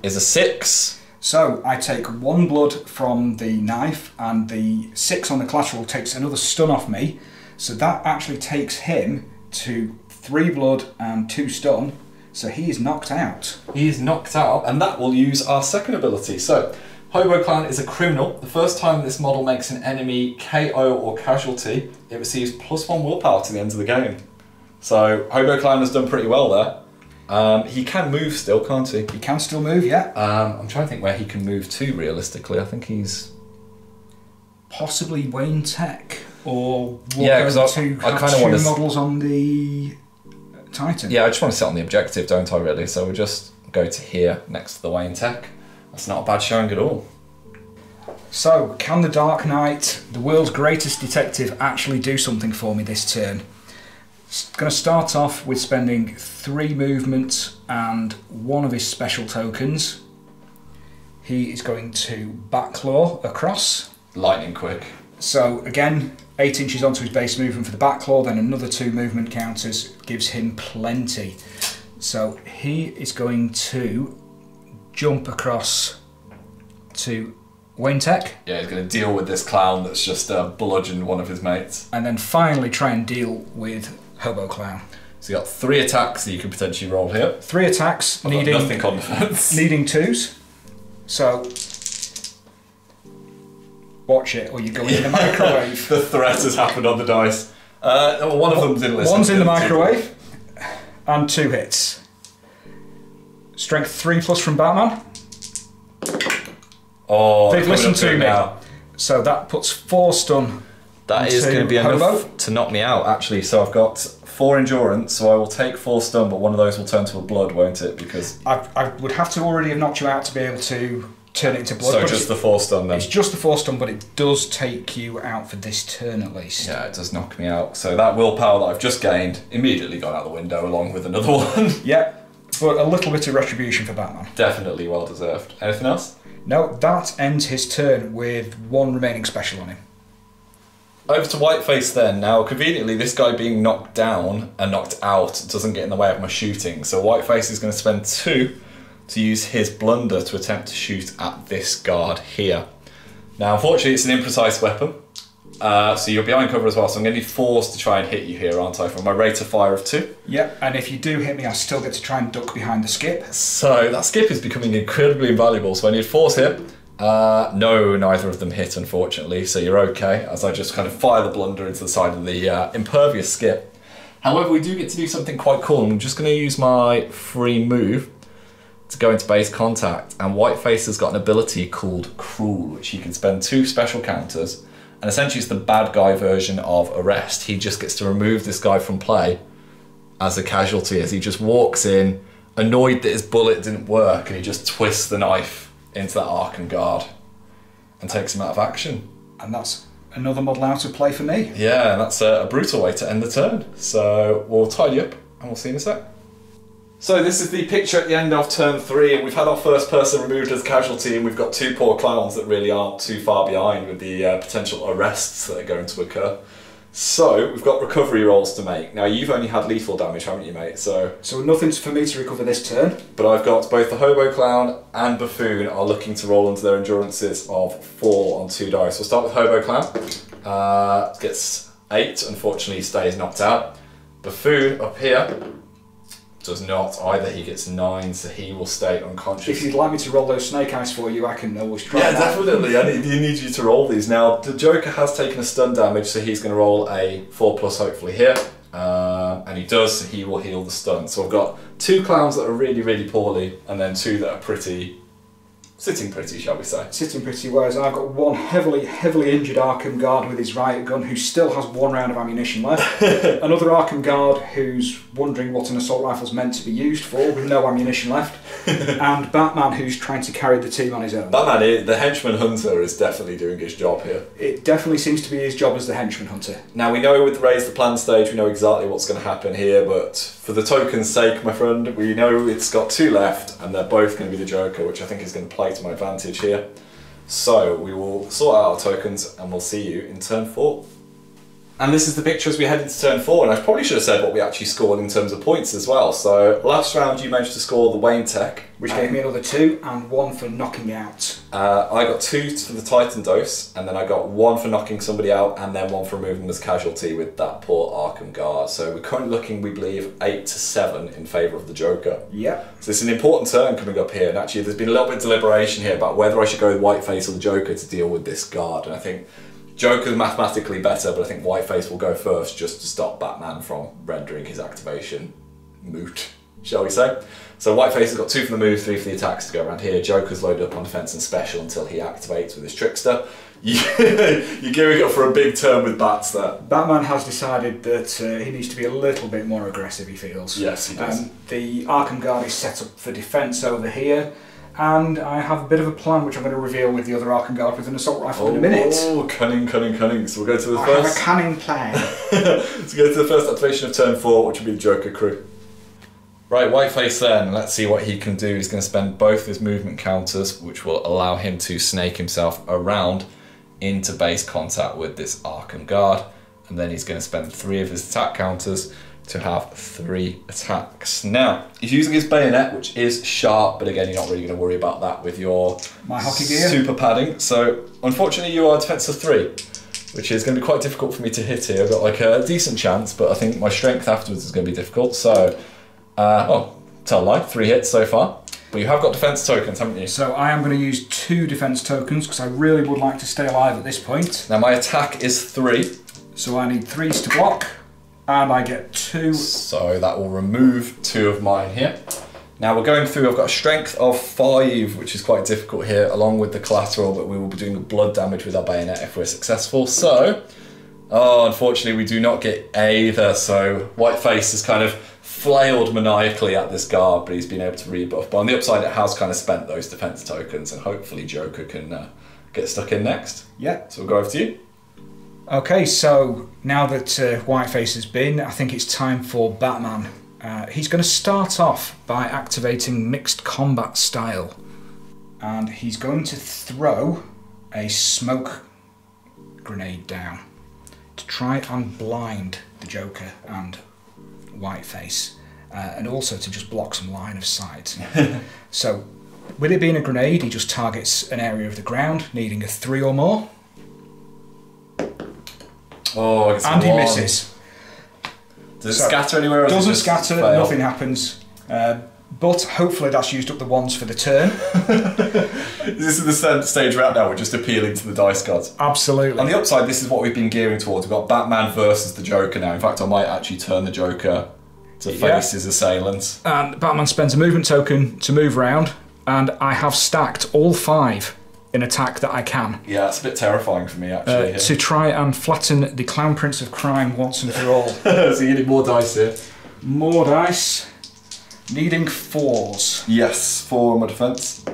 is a 6. So I take 1 blood from the knife, and the 6 on the collateral takes another stun off me. So that actually takes him to 3 blood and 2 stun. So he is knocked out. He is knocked out, and that will use our second ability. So Hobo Clown is a criminal. The first time this model makes an enemy KO or casualty, it receives +1 willpower to the end of the game. So Hobo Clown has done pretty well there. He can move still, can't he? He can still move, yeah. I'm trying to think where he can move to realistically. I think he's possibly Wayne Tech, or walk because over to I kind of two want to models on the Titan. Yeah, I just want to sit on the objective, don't I? Really. So we'll just go to here next to the Wayne Tech. That's not a bad showing at all. So, can the Dark Knight, the world's greatest detective, actually do something for me this turn? Going to start off with spending 3 movement and 1 of his special tokens. He is going to Batclaw across. Lightning quick. So again, 8 inches onto his base movement for the Batclaw, then another 2 movement counters, gives him plenty. So he is going to jump across to Wayne Tech. Yeah, he's going to deal with this clown that's just bludgeoned one of his mates. And then finally try and deal with Hobo Clown. So you got 3 attacks that you could potentially roll here. 3 attacks, needing nothing on defense. Needing 2s. So watch it, or you're going in the microwave. The threat has happened on the dice. One of them didn't listen. One's in the microwave, and 2 hits. Strength 3+ from Batman. Oh, they've listened to me now. So that puts 4 stun. That is going to be Hobo. enough to knock me out, actually. So I've got 4 endurance, so I will take 4 stun, but one of those will turn to a blood, won't it? Because I would have to already have knocked you out to be able to turn it into blood. So just the 4 stun then? It's just the 4 stun, but it does take you out for this turn at least. Yeah, it does knock me out. So that willpower that I've just gained immediately gone out the window along with another one. Yeah, but a little bit of retribution for Batman. Definitely well deserved. Anything else? No, that ends his turn with 1 remaining special on him. Over to Whiteface then. Now, conveniently, this guy being knocked down and knocked out doesn't get in the way of my shooting. So Whiteface is going to spend 2 to use his blunder to attempt to shoot at this guard here. Now, unfortunately, it's an imprecise weapon. So you're behind cover as well, so I'm going to need 4s to try and hit you here, aren't I, from my rate of fire of 2? Yep, and if you do hit me, I still get to try and duck behind the skip. So that skip is becoming incredibly invaluable, so I need 4s here. No, neither of them hit, unfortunately, so you're okay, as I just kind of fire the blunder into the side of the impervious skip. However, we do get to do something quite cool, and I'm just going to use my free move to go into base contact, and Whiteface has got an ability called Cruel, which he can spend 2 special counters. And essentially it's the bad guy version of Arrest. He just gets to remove this guy from play as a casualty, as he just walks in, annoyed that his bullet didn't work, and he just twists the knife into that Arkham guard and takes him out of action. And that's another model out of play for me. Yeah, and that's a brutal way to end the turn. So we'll tidy up and we'll see you in a sec. So this is the picture at the end of turn 3, and we've had our first person removed as casualty, and we've got 2 poor clowns that really aren't too far behind with the potential arrests that are going to occur. So we've got recovery rolls to make. Now you've only had lethal damage, haven't you, mate? So nothing's for me to recover this turn. But I've got both the hobo clown and buffoon are looking to roll into their endurances of 4 on 2 dice. We'll start with hobo clown. Gets 8. Unfortunately, he stays knocked out. Buffoon up here does not either. He gets 9, so he will stay unconscious. If you'd like me to roll those snake eyes for you, I can always try. Yeah, definitely. I need you to roll these. Now, the Joker has taken a stun damage, so he's going to roll a 4+ hopefully here. And he does, so he will heal the stun. So I've got 2 clowns that are really, really poorly, and then 2 that are sitting pretty, shall we say. Sitting pretty, whereas I've got one heavily injured Arkham Guard with his riot gun who still has 1 round of ammunition left. Another Arkham Guard who's wondering what an assault rifle's meant to be used for with no ammunition left. And Batman who's trying to carry the team on his own. Batman, the henchman hunter, is definitely doing his job here. It definitely seems to be his job as the henchman hunter. Now we know with the raise the plan stage, we know exactly what's going to happen here, but for the token's sake, my friend, we know it's got 2 left, and they're both going to be the Joker, which I think is going to play to my advantage here. So we will sort out our tokens, and we'll see you in turn 4. And this is the picture as we head into turn 4, and I probably should have said what we actually scored in terms of points as well. So last round you managed to score the Wayne Tech, which gave me another 2 and 1 for knocking out. I got 2 for the Titan dose, and then I got 1 for knocking somebody out, and then 1 for removing them as casualty with that poor Arkham Guard. So we're currently looking, we believe, 8-7 in favour of the Joker. Yep. So it's an important turn coming up here, and actually there's been a little bit of deliberation here about whether I should go with Whiteface or the Joker to deal with this guard, and I think Joker's mathematically better, but I think Whiteface will go first just to stop Batman from rendering his activation moot, shall we say. So Whiteface has got 2 for the move, 3 for the attacks to go around here. Joker's loaded up on defense and special until he activates with his trickster. You're gearing up for a big turn with bats there. Batman has decided that he needs to be a little bit more aggressive, he feels. Yes, he does. The Arkham Guard is set up for defence over here. And I have a bit of a plan which I'm going to reveal with the other Arkham Guard with an assault rifle in a minute. Oh, cunning. So we'll go to the first... I have a cunning plan. Let's go to the first activation of turn 4, which will be the Joker crew. Right, Whiteface then, let's see what he can do. He's going to spend both his movement counters, which will allow him to snake himself around into base contact with this Arkham Guard. And then he's going to spend 3 of his attack counters to have 3 attacks. Now, he's using his bayonet, which is sharp, but again, you're not really going to worry about that with your hockey gear. Super padding. So, unfortunately, you are defense of 3, which is going to be quite difficult for me to hit here. I've got like a decent chance, but I think my strength afterwards is going to be difficult. So, tell a lie, 3 hits so far. But you have got defense tokens, haven't you? So I am going to use 2 defense tokens because I really would like to stay alive at this point. Now, my attack is 3. So I need 3s to block. And I get 2. So that will remove 2 of mine here. Now we're going through, I've got a strength of 5, which is quite difficult here, along with the collateral, but we will be doing the blood damage with our bayonet if we're successful. So, unfortunately we do not get either, so Whiteface has kind of flailed maniacally at this guard, but he's been able to rebuff. But on the upside, it has kind of spent those defense tokens, and hopefully Joker can get stuck in next. Yeah. So we'll go over to you. Okay, so now that Whiteface has been, I think it's time for Batman. He's going to start off by activating mixed combat style. And he's going to throw a smoke grenade down to try and blind the Joker and Whiteface. And also to just block some line of sight. So, with it being a grenade, he just targets an area of the ground, needing a 3 or more. Oh, it's and he misses. Does it scatter anywhere? Or doesn't scatter, nothing happens. But hopefully that's used up the ones for the turn. This is the stage we're at now, we're just appealing to the dice gods. Absolutely. On the upside, this is what we've been gearing towards. We've got Batman versus the Joker now. In fact, I might actually turn the Joker to face his assailants. And Batman spends a movement token to move around, and I have stacked all 5 in attack that I can. Yeah, it's a bit terrifying for me, actually. To try and flatten the Clown Prince of Crime once and for all. So you need more dice here. More dice. Needing 4s. Yes, 4 on my defence.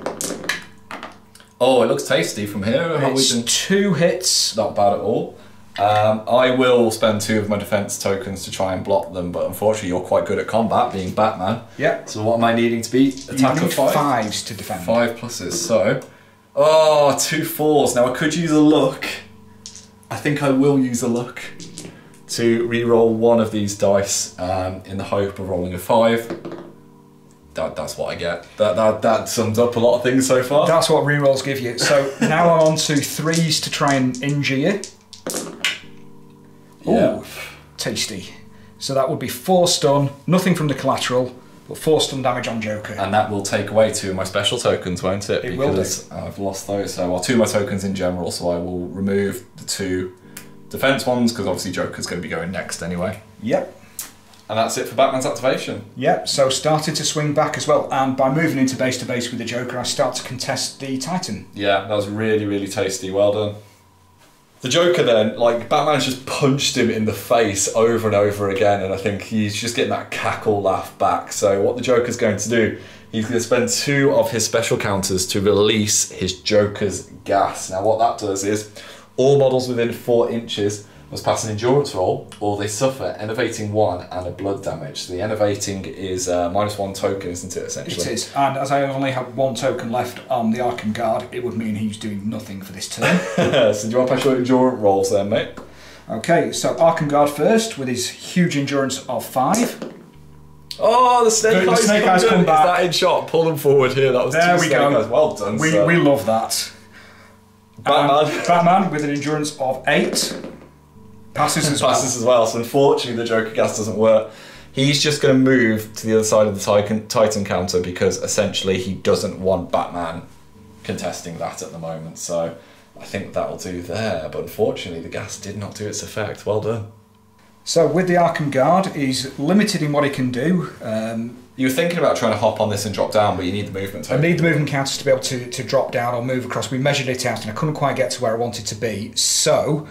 Oh, it looks tasty from here. It's 2 hits. Not bad at all. I will spend 2 of my defense tokens to try and block them, but unfortunately you're quite good at combat, being Batman. Yeah. So what am I needing to beat? Attack of 5? 5s to defend. 5 pluses, so... Oh, 2 4s. Now I could use a luck. I think I will use a luck to re-roll one of these dice in the hope of rolling a 5. That's what I get. That sums up a lot of things so far. That's what rerolls give you. So now I'm on to 3s to try and injure you. Yeah. Ooh, tasty. So that would be 4 stun, nothing from the collateral, but 4 stun damage on Joker. And that will take away 2 of my special tokens, won't it? It will do. Because I've lost those. So, well, 2 of my tokens in general, so I will remove the 2 defense ones, because obviously Joker's going to be going next anyway. Yep. And that's it for Batman's activation. Yep, so started to swing back as well, and by moving into base to base with the Joker, I start to contest the Titan. Yeah, that was really, really tasty. Well done. The Joker then, like, Batman's just punched him in the face over and over again, and I think he's just getting that cackle laugh back. So what the Joker's going to do, he's going to spend 2 of his special counters to release his Joker's gas. Now what that does is, all models within 4 inches must pass an endurance roll, or they suffer enervating 1 and a blood damage. So the enervating is -1 token, isn't it, essentially? It is, and as I only have 1 token left on the Arkham Guard, it would mean he's doing nothing for this turn. So do you want to pass your endurance rolls then, mate? Okay, so Arkham Guard first, with his huge endurance of 5. Oh, the snake eyes come back. Is that in shot? Pull them forward here. That was there 2 we snake go. eyes. Well done, We sir. love that. Batman. Batman with an endurance of 8. Passes Passes as well. So unfortunately the Joker gas doesn't work. He's just going to move to the other side of the Titan counter, because essentially he doesn't want Batman contesting that at the moment. So I think that'll do there. But unfortunately the gas did not do its effect. Well done. So with the Arkham Guard, he's limited in what he can do. You were thinking about trying to hop on this and drop down, but you need the movement token. I need the movement counters to be able to drop down or move across. We measured it out and I couldn't quite get to where I wanted to be. So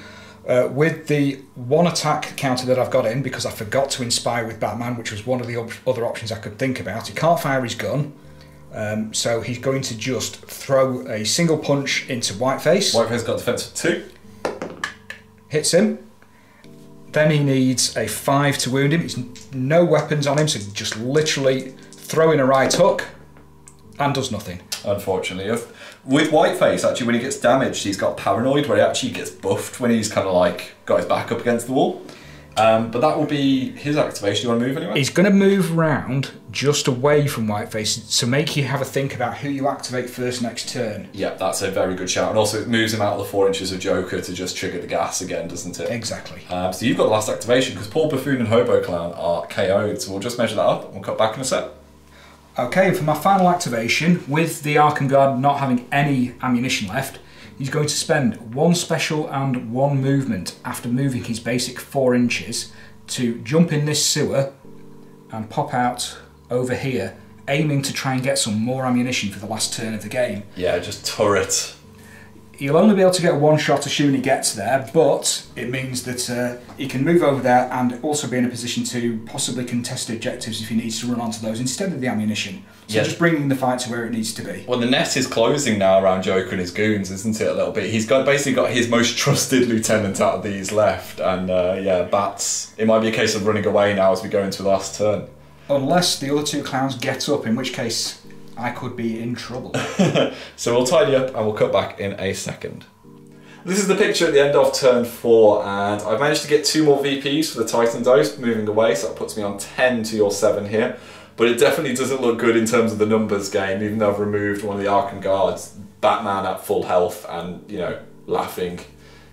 with the 1 attack counter that I've got in, because I forgot to inspire with Batman, which was one of the other options I could think about, he can't fire his gun. So he's going to just throw a single punch into Whiteface. Whiteface's got defense of 2. Hits him. Then he needs a 5 to wound him. He's no weapons on him, so just literally throwing a right hook and does nothing. Unfortunately. With Whiteface, actually, when he gets damaged, he's got paranoid, where he actually gets buffed when he's kind of like got his back up against the wall. But that will be his activation. Do you want to move anywhere? He's going to move round just away from Whiteface to make you have a think about who you activate first next turn. Yeah, that's a very good shout. And also it moves him out of the 4 inches of Joker to just trigger the gas again, doesn't it? Exactly. So you've got the last activation, because Paul Buffoon and Hobo Clown are KO'd. So we'll just measure that up and we'll cut back in a sec. Okay, for my final activation, with the Arkham Guard not having any ammunition left, he's going to spend 1 special and 1 movement after moving his basic 4 inches to jump in this sewer and pop out over here, aiming to try and get some more ammunition for the last turn of the game. Yeah, just turret. He'll only be able to get 1 shot assuming he gets there, but it means that he can move over there and also be in a position to possibly contest objectives if he needs to run onto those instead of the ammunition. So just bringing the fight to where it needs to be. Well, the net is closing now around Joker and his goons, isn't it, a little bit? He's basically got his most trusted lieutenant out of these left, and yeah, Bats, it might be a case of running away now as we go into the last turn. Unless the other 2 clowns get up, in which case I could be in trouble. So we'll tidy up and we'll cut back in a second. This is the picture at the end of turn 4, and I've managed to get 2 more VPs for the Titan dose moving away, so that puts me on 10 to your 7 here. But it definitely doesn't look good in terms of the numbers game, even though I've removed one of the Arkham Guards. Batman at full health and, you know, laughing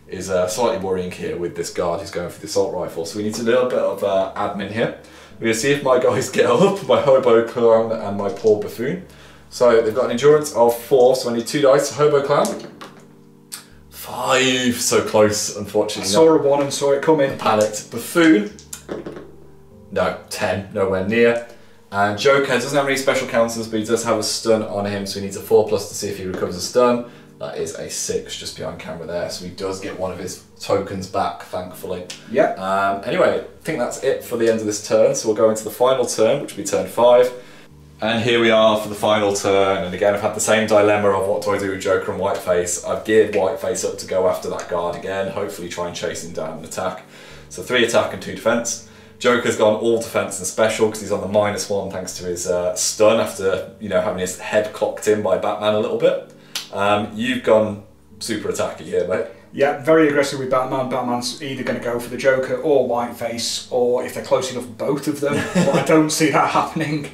is slightly worrying here with this guard who's going for the assault rifle. So we need a little bit of admin here. We're going to see if my guys get up, my Hobo Clown and my Paul Buffoon. So they've got an endurance of 4, so I need 2 dice. Hobo Clown. 5, so close, unfortunately. I saw a 1 and saw it coming. Panicked. Buffoon. No, 10, nowhere near. And Joker doesn't have any special counters, but he does have a stun on him, so he needs a 4+ to see if he recovers a stun. That is a 6 just behind camera there, so he does get one of his tokens back, thankfully. Yeah. Anyway, I think that's it for the end of this turn, so we'll go into the final turn, which will be turn 5. And here we are for the final turn, and again I've had the same dilemma of what do I do with Joker and Whiteface. I've geared Whiteface up to go after that guard again, hopefully try and chase him down and attack. So 3 attack and 2 defence. Joker's gone all defence and special because he's on the -1 thanks to his stun after having his head clocked in by Batman a little bit. You've gone super attacky here, mate. Yeah, very aggressive with Batman. Batman's either going to go for the Joker or Whiteface, or if they're close enough, both of them. But I don't see that happening.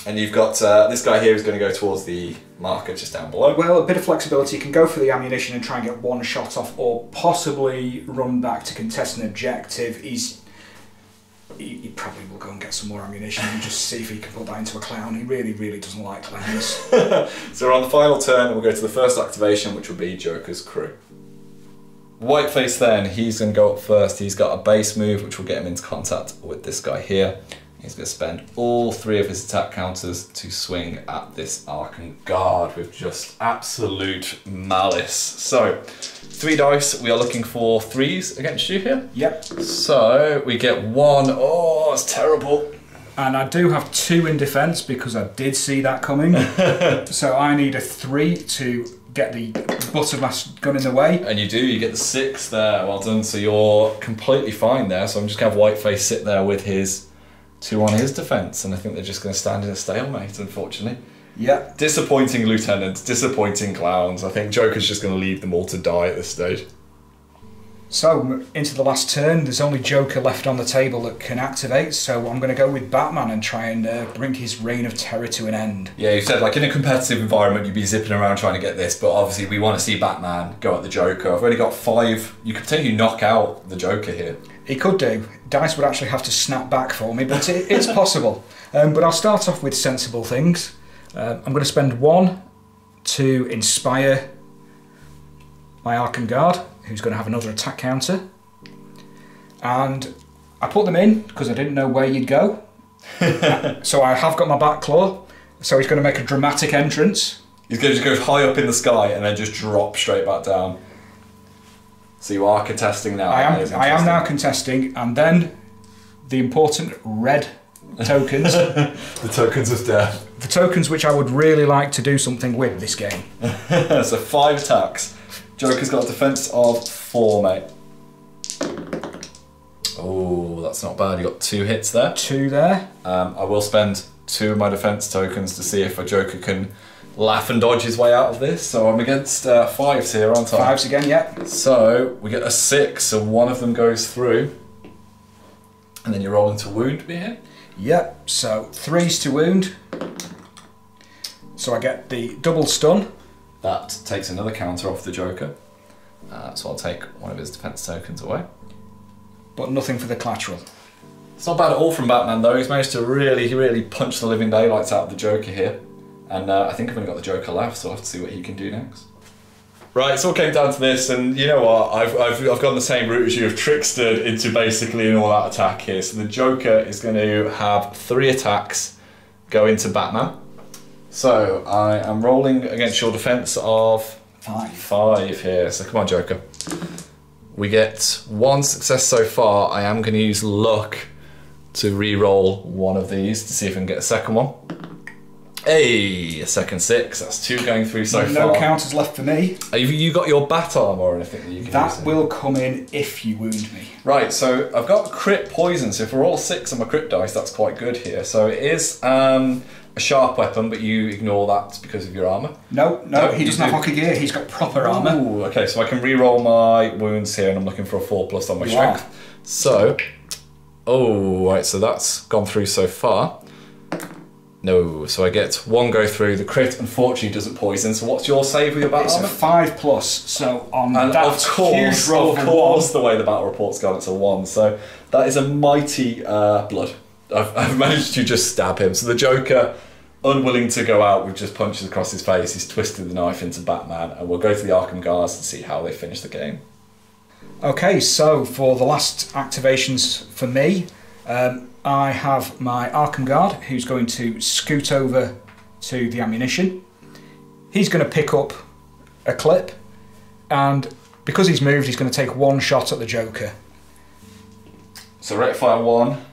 And you've got this guy here who's going to go towards the marker just down below. Well, a bit of flexibility. You can go for the ammunition and try and get one shot off, or possibly run back to contest an objective. He probably will go and get some more ammunition and just see if he can put that into a clown. He really, really doesn't like clowns. So we're on the final turn, and we'll go to the first activation, which will be Joker's crew. Whiteface then, he's going to go up first. He's got a base move, which will get him into contact with this guy here. He's going to spend all 3 of his attack counters to swing at this Arkham Guard with just absolute malice. So, 3 dice, we are looking for 3s against you here. Yep. So, we get 1. Oh, that's terrible. And I do have 2 in defence because I did see that coming. So I need a 3 to get the butt of my gun in the way. And you do, you get the 6 there, well done. So you're completely fine there. So I'm just going to have Whiteface sit there with his 2 on his defence, and I think they're just going to stand in a stalemate, unfortunately. Yeah. Disappointing lieutenants, disappointing clowns. I think Joker's just going to leave them all to die at this stage. So, into the last turn, there's only Joker left on the table that can activate, so I'm going to go with Batman and try and bring his reign of terror to an end. Yeah, you said like in a competitive environment you'd be zipping around trying to get this, but obviously we want to see Batman go at the Joker. I've only got 5. You could potentially knock out the Joker here. He could do. Dice would actually have to snap back for me, but it's possible. But I'll start off with sensible things. I'm going to spend 1 to inspire my Arkham Guard, who's going to have another attack counter. And I put them in because I didn't know where you'd go. So I have got my back claw, so he's going to make a dramatic entrance. He's going to just go high up in the sky and then just drop straight back down. So you are contesting now. I am now contesting, and then the important red tokens. The tokens of death. The tokens which I would really like to do something with this game. So 5 attacks. Joker's got a defence of 4, mate. Oh, that's not bad. You got 2 hits there. 2 there. I will spend 2 of my defence tokens to see if a Joker can laugh and dodge his way out of this. So I'm against 5s here, aren't I? 5s again, yeah. So we get a 6, so 1 of them goes through. And then you're rolling to wound me here? Yep, so 3s to wound. So I get the double stun. That takes another counter off the Joker. So I'll take 1 of his defence tokens away. But nothing for the collateral. It's not bad at all from Batman though. He's managed to really punch the living daylights out of the Joker here. And I think I've only got the Joker left, so I'll have to see what he can do next. Right, it's all came down to this, and you know what? I've gone the same route as you. I've trickstered into basically an all-out attack here. So the Joker is going to have 3 attacks go into Batman. So I am rolling against your defence of 5 here. So come on, Joker. We get 1 success so far. I am going to use luck to re-roll 1 of these to see if I can get a second one. Hey, a second 6. That's 2 going through so far. No counters left for me. Have you got your bat arm or anything that you can use? That will come in if you wound me. Right, so I've got crit poison. So if I roll 6 on my crit dice, that's quite good here. So it is a sharp weapon, but you ignore that because of your armour. No, he doesn't have hockey gear. He's got proper armour. Ooh, okay, so I can re-roll my wounds here, and I'm looking for a 4+ on my strength. So, right, so that's gone through so far. No, so I get 1 go through. The crit, unfortunately, doesn't poison. So what's your save with your battle armor? It's a 5+. So on and that huge roll of course, the way the battle report's gone, it's a 1. So that is a mighty blood. I've managed to just stab him. So the Joker, unwilling to go out with just punches across his face, he's twisted the knife into Batman, and we'll go to the Arkham Guards to see how they finish the game. Okay, so for the last activations for me, I have my Arkham Guard, who's going to scoot over to the ammunition. He's going to pick up a clip, and because he's moved, he's going to take 1 shot at the Joker. So rate fire 1.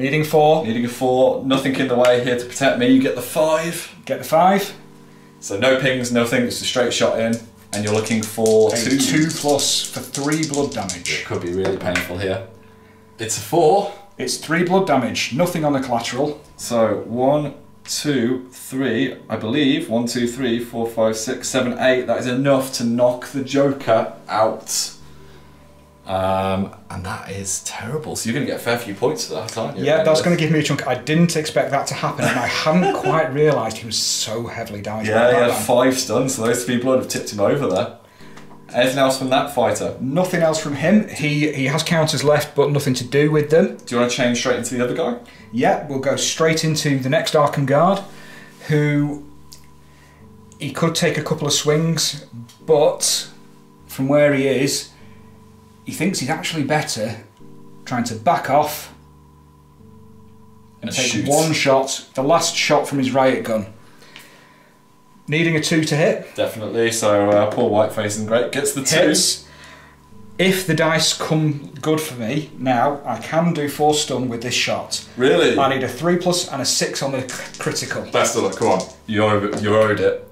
Needing 4. Needing a 4. Nothing in the way here to protect me. You get the 5. Get the 5. So no pings, nothing. It's a straight shot in. And you're looking for a 2+ for 3 blood damage. It could be really painful here. It's a 4. It's 3 blood damage. Nothing on the collateral. So 1, 2, 3, I believe. 1, 2, 3, 4, 5, 6, 7, 8. That is enough to knock the Joker out. And that is terrible. So you're going to get a fair few points for that, aren't you? Yeah, that's going to give me a chunk. I didn't expect that to happen, and I hadn't quite realised he was so heavily damaged. Yeah, he had 5 stuns, so those 3 blood have tipped him over there. Anything else from that fighter? Nothing else from him. He has counters left, but nothing to do with them. Do you want to change straight into the other guy? Yeah, we'll go straight into the next Arkham Guard, who he could take a couple of swings, but from where he is, he thinks he's actually better trying to back off and take shoot. 1 shot, the last shot from his riot gun. Needing a 2 to hit. Definitely, so poor Whiteface and great. Gets the 2. Hits. If the dice come good for me, now I can do 4 stun with this shot. Really? I need a 3+ and a 6 on the critical. Best of luck, come on. You owed it.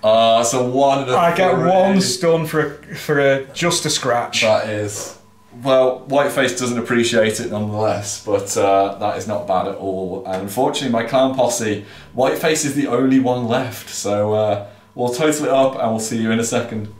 So 1 and a 3. I get 1 stun for just a scratch. That is... Well, Whiteface doesn't appreciate it nonetheless, but that is not bad at all. And unfortunately, my clown posse, Whiteface is the only one left, so we'll total it up and we'll see you in a second.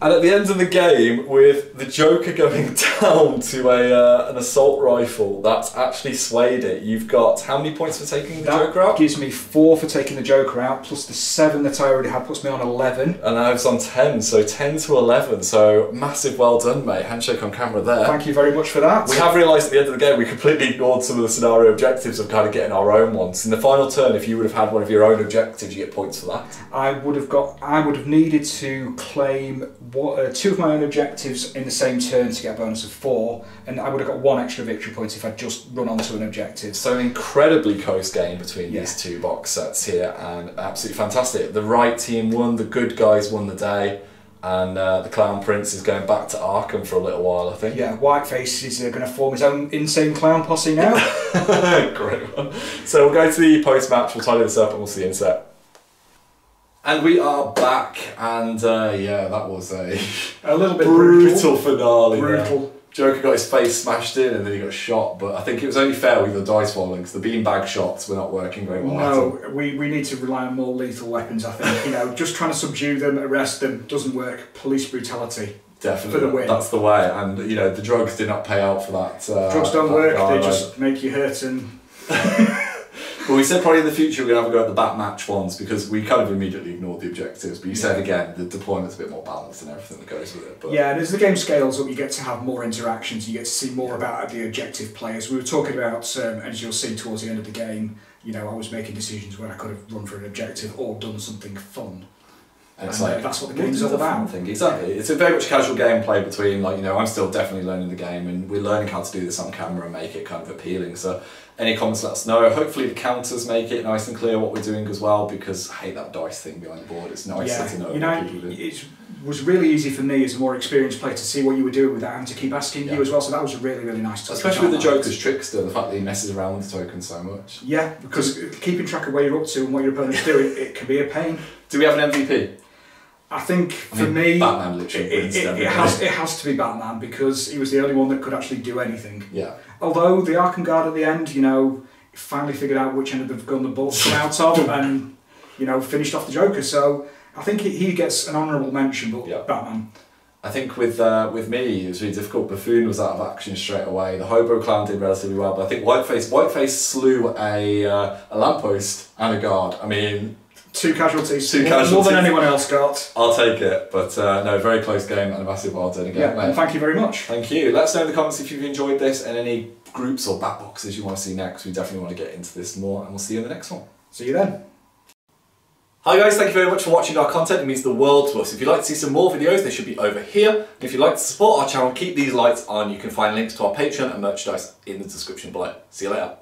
And at the end of the game, with the Joker going down to an assault rifle, that's actually swayed it. You've got how many points for taking the Joker out? That gives me 4 for taking the Joker out, plus the 7 that I already had puts me on 11. And I was on 10, so 10 to 11. So massive well done, mate. Handshake on camera there. Thank you very much for that. We have realised at the end of the game we completely ignored some of the scenario objectives of kind of getting our own ones. In the final turn, if you would have had one of your own objectives, you get points for that. I would have needed to claim 2 of my own objectives in the same turn to get a bonus of 4, and I would have got 1 extra victory point if I'd just run onto an objective. So an incredibly close game between these 2 box sets here, and absolutely fantastic. The right team won, the good guys won the day, and the Clown Prince is going back to Arkham for a little while, I think. Yeah, Whiteface is going to form his own insane clown posse now. Great one. So we'll go to the post-match, we'll tidy this up and we'll see you in a sec. And we are back, and yeah, that was a little bit brutal finale. Brutal. There. Joker got his face smashed in and then he got shot, but I think it was only fair with the dice falling because the beanbag shots were not working very well. No, we need to rely on more lethal weapons, I think. You know, just trying to subdue them, arrest them, doesn't work. Police brutality. Definitely. For the win. That's the way, and you know, the drugs did not pay out for that. Drugs don't work, they just make you hurt and... Well, we said probably in the future we're going to have a go at the bat match ones because we kind of immediately ignored the objectives, but you said again the deployment's a bit more balanced and everything that goes with it. But yeah, and as the game scales up you get to have more interactions, you get to see more about the objective players. We were talking about, as you'll see towards the end of the game, you know, I was making decisions where I could have run for an objective or done something fun. And it's like, that's what the game's all about. Exactly. It's a very much casual gameplay between, like, you know, I'm still definitely learning the game and we're learning how to do this on camera and make it kind of appealing. So any comments, let us know. Hopefully the counters make it nice and clear what we're doing as well, because I hate that dice thing behind the board. It's nicer to know what people do. It was really easy for me as a more experienced player to see what you were doing without having to keep asking you as well, so that was a really, really nice touch. Especially with the Joker's trickster, the fact that he messes around with the tokens so much. Yeah, because keeping track of where you're up to and what your opponent's doing, it can be a pain. Do we have an MVP? I think for me, Batman literally it has to be Batman, because he was the only one that could actually do anything. Yeah. Although the Arkham Guard at the end, you know, finally figured out which end of the gun the bullets come out of and, you know, finished off the Joker. So I think he gets an honourable mention, but Batman. I think with me, it was really difficult. Buffoon was out of action straight away. The Hobo Clown did relatively well, but I think Whiteface slew a lamppost and a guard. I mean... Two casualties. More than anyone else got. I'll take it, but no, very close game and a massive well done again. Yeah, and thank you very much. Thank you. Let us know in the comments if you've enjoyed this and any groups or bat boxes you want to see next. We definitely want to get into this more, and we'll see you in the next one. See you then. Hi guys, thank you very much for watching our content. It means the world to us. If you'd like to see some more videos, they should be over here. And if you'd like to support our channel, keep these lights on. You can find links to our Patreon and merchandise in the description below. See you later.